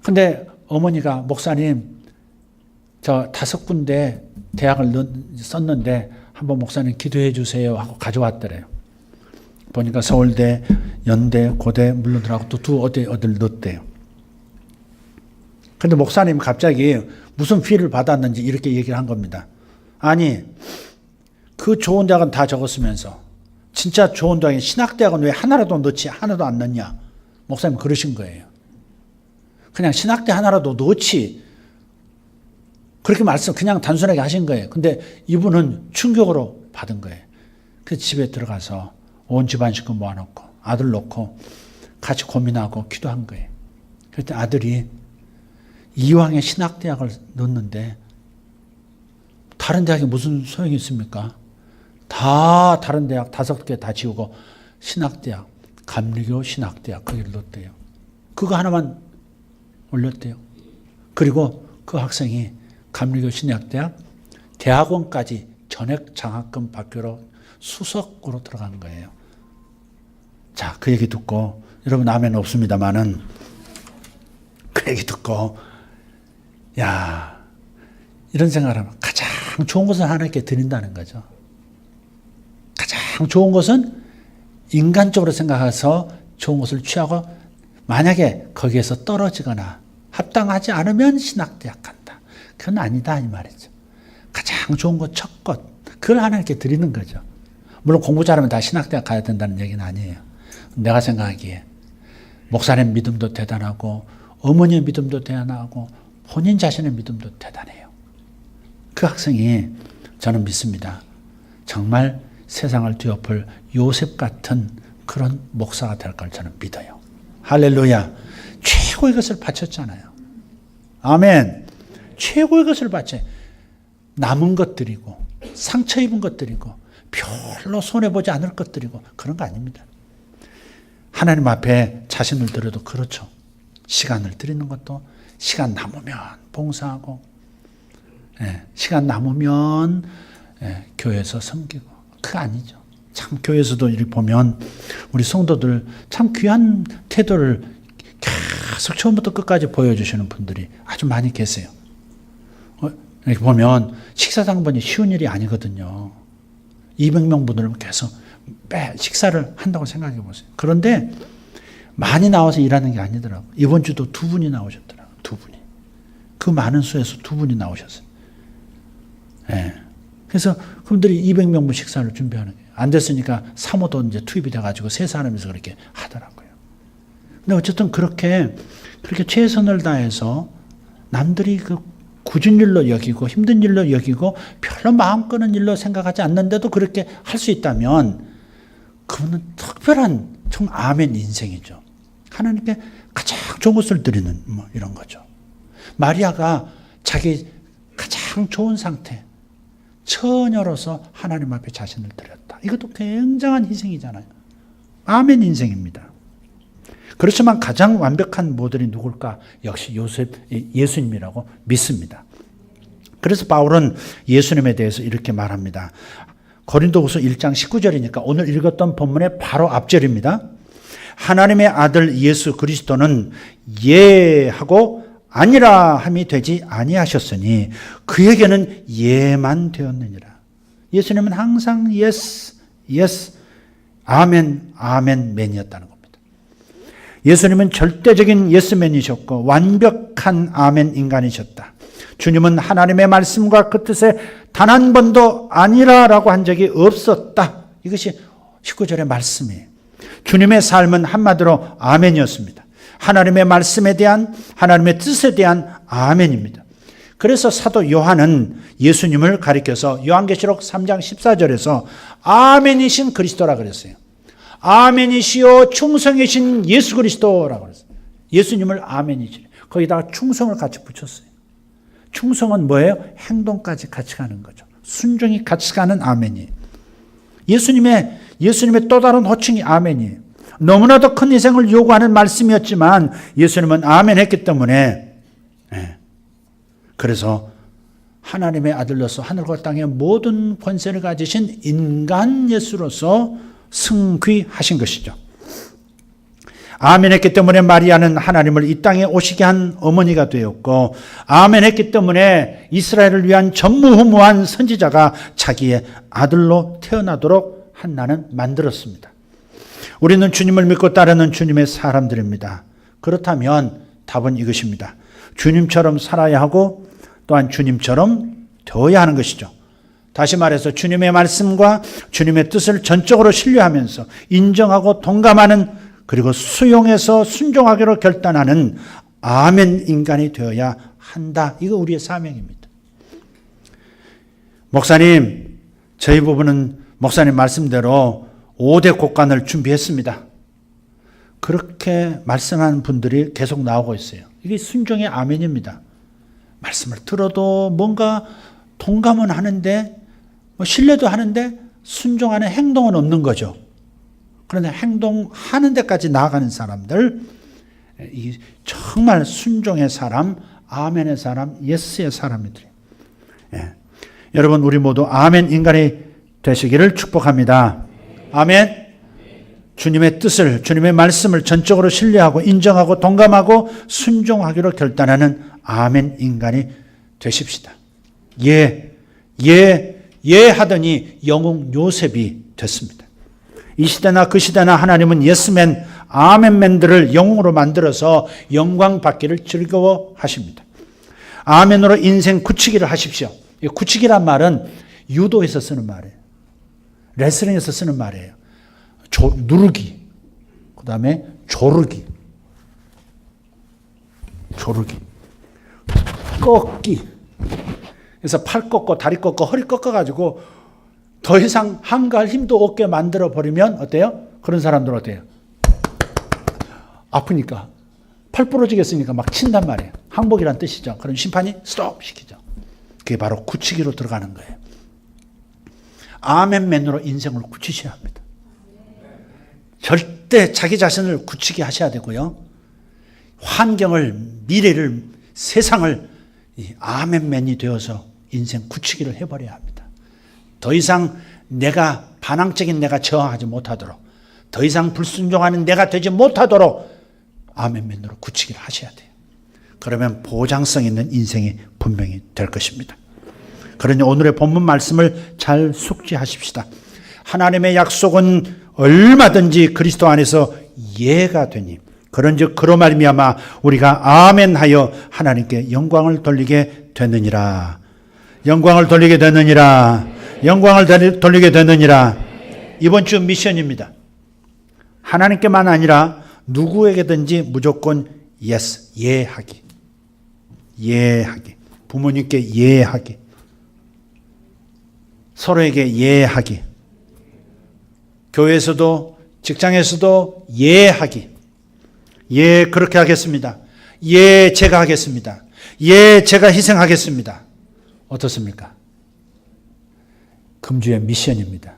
S1: 근데 어머니가 목사님 저 5군데 대학을 썼는데 한번 목사님 기도해 주세요 하고 가져왔더래요. 보니까 서울대, 연대, 고대 물론 들어가고 또 어딜 넣었대요. 근데 목사님 갑자기 무슨 피를 받았는지 이렇게 얘기를 한 겁니다. 아니 그 좋은 대학은 다 적었으면서 진짜 좋은 대학인 신학대학은 왜 하나라도 넣지 하나도 안 넣냐. 목사님 그러신 거예요. 그냥 신학대 하나라도 넣지 그렇게 말씀 그냥 단순하게 하신 거예요. 근데 이분은 충격으로 받은 거예요. 그래서 집에 들어가서 온 집안 식구 모아놓고 아들 놓고 같이 고민하고 기도한 거예요. 그때 아들이 이왕에 신학대학을 넣었는데 다른 대학에 무슨 소용이 있습니까? 다 다른 대학 5개 다 지우고 신학대학, 감리교 신학대학 거기를 넣었대요. 그거 하나만 올렸대요. 그리고 그 학생이 감리교 신학대학 대학원까지 전액 장학금 받기로 수석으로 들어간 거예요. 자, 그 얘기 듣고 여러분 아멘 없습니다만은 그 얘기 듣고 야 이런 생각을 하면 가장 좋은 것을 하나님께 드린다는 거죠. 가장 좋은 것은 인간적으로 생각해서 좋은 것을 취하고 만약에 거기에서 떨어지거나 합당하지 않으면 신학대학 간다. 그건 아니다 이 말이죠. 가장 좋은 것 첫 것 그걸 하나님께 드리는 거죠. 물론 공부 잘하면 다 신학대학 가야 된다는 얘기는 아니에요. 내가 생각하기에 목사님 믿음도 대단하고 어머니의 믿음도 대단하고 본인 자신의 믿음도 대단해요. 그 학생이 저는 믿습니다. 정말 세상을 뒤엎을 요셉 같은 그런 목사가 될 걸 저는 믿어요. 할렐루야. 최고의 것을 바쳤잖아요. 아멘. 최고의 것을 바쳐. 남은 것들이고 상처 입은 것들이고 별로 손해보지 않을 것들이고 그런 거 아닙니다. 하나님 앞에 자신을 드려도 그렇죠. 시간을 드리는 것도 시간 남으면 봉사하고 시간 남으면 교회에서 섬기고 그거 아니죠. 참 교회에서도 이렇게 보면 우리 성도들 참 귀한 태도를 계속 처음부터 끝까지 보여주시는 분들이 아주 많이 계세요. 이렇게 보면 식사당번이 쉬운 일이 아니거든요. 200명 분들은 계속 식사를 한다고 생각해 보세요. 그런데 많이 나와서 일하는 게 아니더라고요. 이번 주도 2분이 나오셨더라고요. 2분이. 그 많은 수에서 2분이 나오셨어요. 그래서 그분들이 200명분 식사를 준비하는 거예요. 안 됐으니까 사모도 이제 투입이 돼가지고 세 사람이서 그렇게 하더라고요. 근데 어쨌든 그렇게 최선을 다해서 남들이 그 굳은 일로 여기고 힘든 일로 여기고 별로 마음 끄는 일로 생각하지 않는데도 그렇게 할 수 있다면 그분은 특별한 정 아멘 인생이죠. 하나님께 가장 좋은 것을 드리는 이런 거죠. 마리아가 자기 가장 좋은 상태 처녀로서 하나님 앞에 자신을 드렸다. 이것도 굉장한 희생이잖아요. 아멘 인생입니다. 그렇지만 가장 완벽한 모델이 누굴까? 역시 예수님이라고 믿습니다. 그래서 바울은 예수님에 대해서 이렇게 말합니다. 고린도후서 1장 19절이니까 오늘 읽었던 본문의 바로 앞절입니다. 하나님의 아들 예수 그리스도는 예하고 아니라 함이 되지 아니하셨으니 그에게는 예만 되었느니라. 예수님은 항상 예스, 예스, 아멘, 아멘맨이었다는 겁니다. 예수님은 절대적인 예스맨이셨고 완벽한 아멘 인간이셨다. 주님은 하나님의 말씀과 그 뜻에 단 한 번도 아니라라고 한 적이 없었다. 이것이 19절의 말씀이에요. 주님의 삶은 한마디로 아멘이었습니다. 하나님의 말씀에 대한, 하나님의 뜻에 대한 아멘입니다. 그래서 사도 요한은 예수님을 가리켜서 요한계시록 3장 14절에서 아멘이신 그리스도라 그랬어요. 아멘이시요 충성이신 예수 그리스도라고 그랬어요. 예수님을 아멘이시래. 거기다가 충성을 같이 붙였어요. 충성은 뭐예요? 행동까지 같이 가는 거죠. 순종이 같이 가는 아멘이에요. 예수님의 또 다른 호칭이 아멘이에요. 너무나도 큰 희생을 요구하는 말씀이었지만 예수님은 아멘 했기 때문에 그래서 하나님의 아들로서 하늘과 땅의 모든 권세를 가지신 인간 예수로서 승귀하신 것이죠. 아멘 했기 때문에 마리아는 하나님을 이 땅에 오시게 한 어머니가 되었고 아멘 했기 때문에 이스라엘을 위한 전무후무한 선지자가 자기의 아들로 태어나도록 한나는 만들었습니다. 우리는 주님을 믿고 따르는 주님의 사람들입니다. 그렇다면 답은 이것입니다. 주님처럼 살아야 하고 또한 주님처럼 되어야 하는 것이죠. 다시 말해서 주님의 말씀과 주님의 뜻을 전적으로 신뢰하면서 인정하고 동감하는 그리고 수용해서 순종하기로 결단하는 아멘 인간이 되어야 한다. 이거 우리의 사명입니다. 목사님, 저희 부부는 목사님 말씀대로 5대 곡간을 준비했습니다. 그렇게 말씀하는 분들이 계속 나오고 있어요. 이게 순종의 아멘입니다. 말씀을 들어도 뭔가 동감은 하는데 신뢰도 하는데 순종하는 행동은 없는 거죠. 그런데 행동하는 데까지 나아가는 사람들, 이 정말 순종의 사람, 아멘의 사람, 예스의 사람이들이에요. 여러분 우리 모두 아멘 인간이 되시기를 축복합니다. 아멘. 주님의 뜻을, 주님의 말씀을 전적으로 신뢰하고 인정하고 동감하고 순종하기로 결단하는 아멘 인간이 되십시다. 예 하더니 영웅 요셉이 됐습니다. 이 시대나 그 시대나 하나님은 예스맨, 아멘맨들을 영웅으로 만들어서 영광 받기를 즐거워하십니다. 아멘으로 인생 굳히기를 하십시오. 굳히기란 말은 유도에서 쓰는 말이에요. 레슬링에서 쓰는 말이에요. 누르기, 그 다음에 조르기, 꺾기. 그래서 팔 꺾고 다리 꺾고 허리 꺾어가지고 더 이상 한가할 힘도 없게 만들어버리면 어때요? 그런 사람들은 어때요? 아프니까 팔 부러지겠으니까 막 친단 말이에요. 항복이란 뜻이죠. 그럼 심판이 스톱 시키죠. 그게 바로 굳히기로 들어가는 거예요. 아멘맨으로 인생을 굳히셔야 합니다. 절대 자기 자신을 굳히게 하셔야 되고요. 환경을, 미래를, 세상을 아멘맨이 되어서 인생 굳히기를 해버려야 합니다. 더 이상 반항적인 내가 저항하지 못하도록, 더 이상 불순종하는 내가 되지 못하도록 아멘맨으로 굳히기를 하셔야 돼요. 그러면 보장성 있는 인생이 분명히 될 것입니다. 그러니 오늘의 본문 말씀을 잘 숙지하십시다. 하나님의 약속은 얼마든지 그리스도 안에서 예가 되니 그런즉 그로 말미암아 우리가 아멘하여 하나님께 영광을 돌리게 되느니라. 영광을 돌리게 되느니라. 영광을 돌리게 되느니라. 이번 주 미션입니다. 하나님께만 아니라 누구에게든지 무조건 yes, 예하기. 예하기. 부모님께 예하기. 서로에게 예하기. 교회에서도 직장에서도 예하기. 예, 그렇게 하겠습니다. 예, 제가 하겠습니다. 예, 제가 희생하겠습니다. 어떻습니까? 금주의 미션입니다.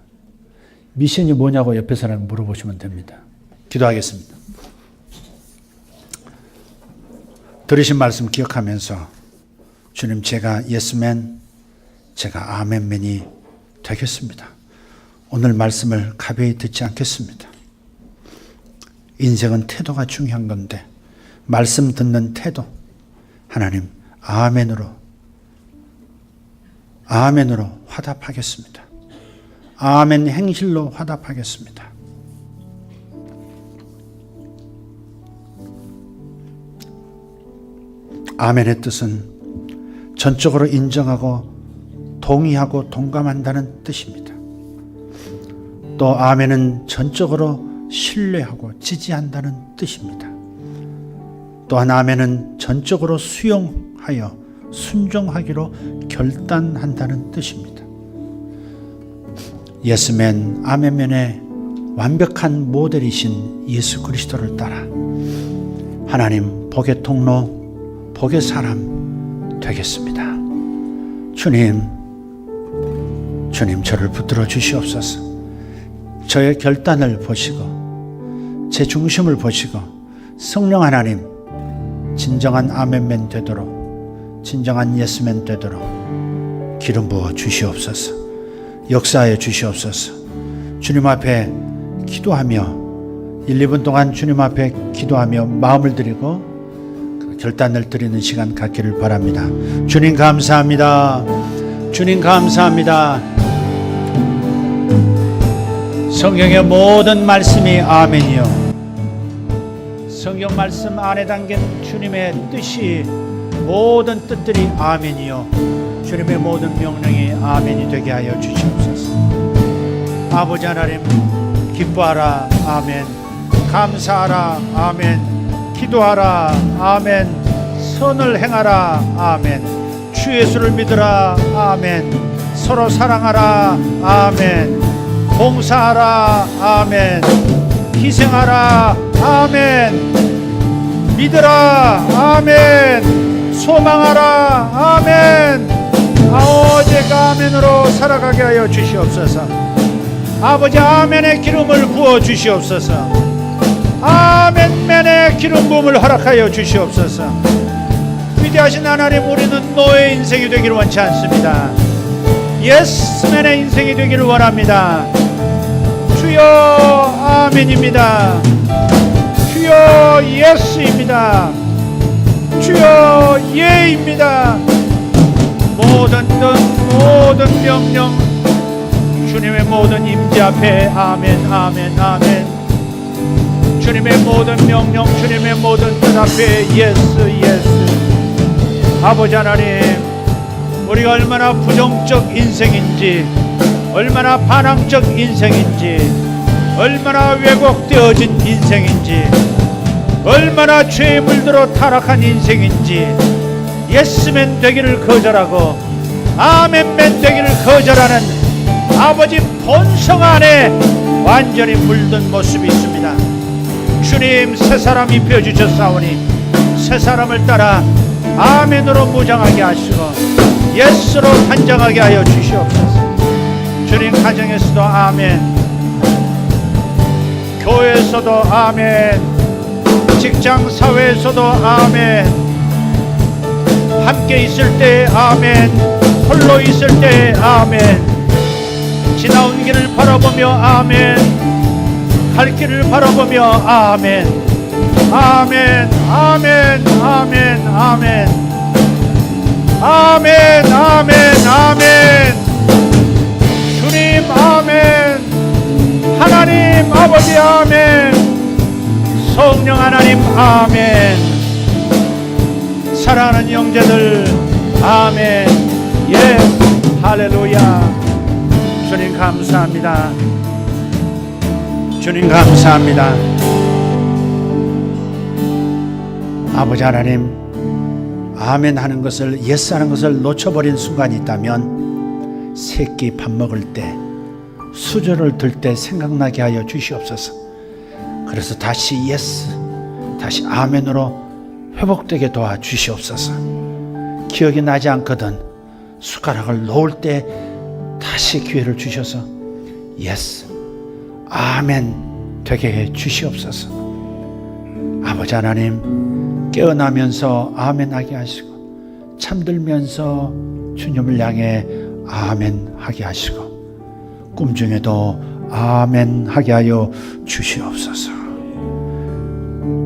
S1: 미션이 뭐냐고 옆에 사람 물어보시면 됩니다. 기도하겠습니다. 들으신 말씀 기억하면서 주님, 제가 예스맨, 제가 아멘맨이 되겠습니다. 오늘 말씀을 가벼이 듣지 않겠습니다. 인생은 태도가 중요한 건데 말씀 듣는 태도, 하나님 아멘으로 화답하겠습니다. 아멘 행실로 화답하겠습니다. 아멘의 뜻은 전적으로 인정하고 동의하고 동감한다는 뜻입니다. 또 아멘은 전적으로 신뢰하고 지지한다는 뜻입니다. 또한 아멘은 전적으로 수용하여 순종하기로 결단한다는 뜻입니다. 예스맨, 아멘맨의 완벽한 모델이신 예수 그리스도를 따라 하나님 복의 통로, 복의 사람 되겠습니다. 주님 저를 붙들어 주시옵소서. 저의 결단을 보시고 제 중심을 보시고 성령 하나님 진정한 아멘맨 되도록, 진정한 예스맨 되도록 기름 부어 주시옵소서. 역사하여 주시옵소서. 주님 앞에 기도하며 1, 2분 동안 주님 앞에 기도하며 마음을 드리고 그 결단을 드리는 시간 갖기를 바랍니다. 주님 감사합니다. 주님 감사합니다. 성경의 모든 말씀이 아멘이요, 성경 말씀 안에 담긴 주님의 뜻이, 모든 뜻들이 아멘이요, 주님의 모든 명령이 아멘이 되게 하여 주시옵소서. 아버지 하나님, 기뻐하라 아멘, 감사하라 아멘, 기도하라 아멘, 선을 행하라 아멘, 주 예수를 믿으라 아멘, 서로 사랑하라 아멘, 봉사하라 아멘, 희생하라 아멘, 믿으라 아멘, 소망하라 아멘. 아버지가 아멘으로 살아가게 하여 주시옵소서. 아버지 아멘의 기름을 부어 주시옵소서. 아멘맨의 기름 부음을 허락하여 주시옵소서. 위대하신 하나님, 우리는 노예 인생이 되기를 원치 않습니다. 예스맨의 인생이 되기를 원합니다. 주여 아멘입니다. 주여 예스입니다. 주여 예입니다. 모든 뜻, 모든 명령, 주님의 모든 임재 앞에 아멘 아멘 아멘. 주님의 모든 명령, 주님의 모든 뜻 앞에 예스 예스. 아버지 하나님, 우리가 얼마나 부정적 인생인지, 얼마나 반항적 인생인지, 얼마나 왜곡되어진 인생인지, 얼마나 죄에 물들어 타락한 인생인지, 예스맨 되기를 거절하고 아멘맨 되기를 거절하는 아버지 본성 안에 완전히 물든 모습이 있습니다. 주님, 새 사람 입혀주셨사오니 새 사람을 따라 아멘으로 무장하게 하시고 예스로 단장하게 하여 주시옵소서. 주님, 가정에서도 아멘, 교회에서도 아멘, 직장 사회에서도 아멘, 함께 있을 때 아멘, 홀로 있을 때 아멘, 지나온 길을 바라보며 아멘, 갈 길을 바라보며 아멘, 아멘 아멘 아멘 아멘 아멘 아멘 아멘. 주님 아멘, 하나님 아버지 아멘, 성령 하나님 아멘. 사랑하는 형제들 아멘, 예스, 할렐루야. 주님 감사합니다. 주님 감사합니다. 아버지 하나님, 아멘 하는 것을, 예스 하는 것을 놓쳐버린 순간이 있다면 새끼 밥 먹을 때, 수저를 들 때 생각나게 하여 주시옵소서. 그래서 다시 예스, 다시 아멘으로 회복되게 도와주시옵소서. 기억이 나지 않거든 숟가락을 놓을 때 다시 기회를 주셔서 예스, 아멘 되게 해 주시옵소서. 아버지 하나님, 깨어나면서 아멘 하게 하시고 잠들면서 주님을 향해 아멘 하게 하시고 꿈 중에도 아멘 하게 하여 주시옵소서.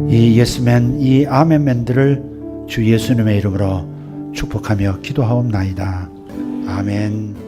S1: 이 예스맨, 이 아멘맨들을 주 예수님의 이름으로 축복하며 기도하옵나이다. 아멘.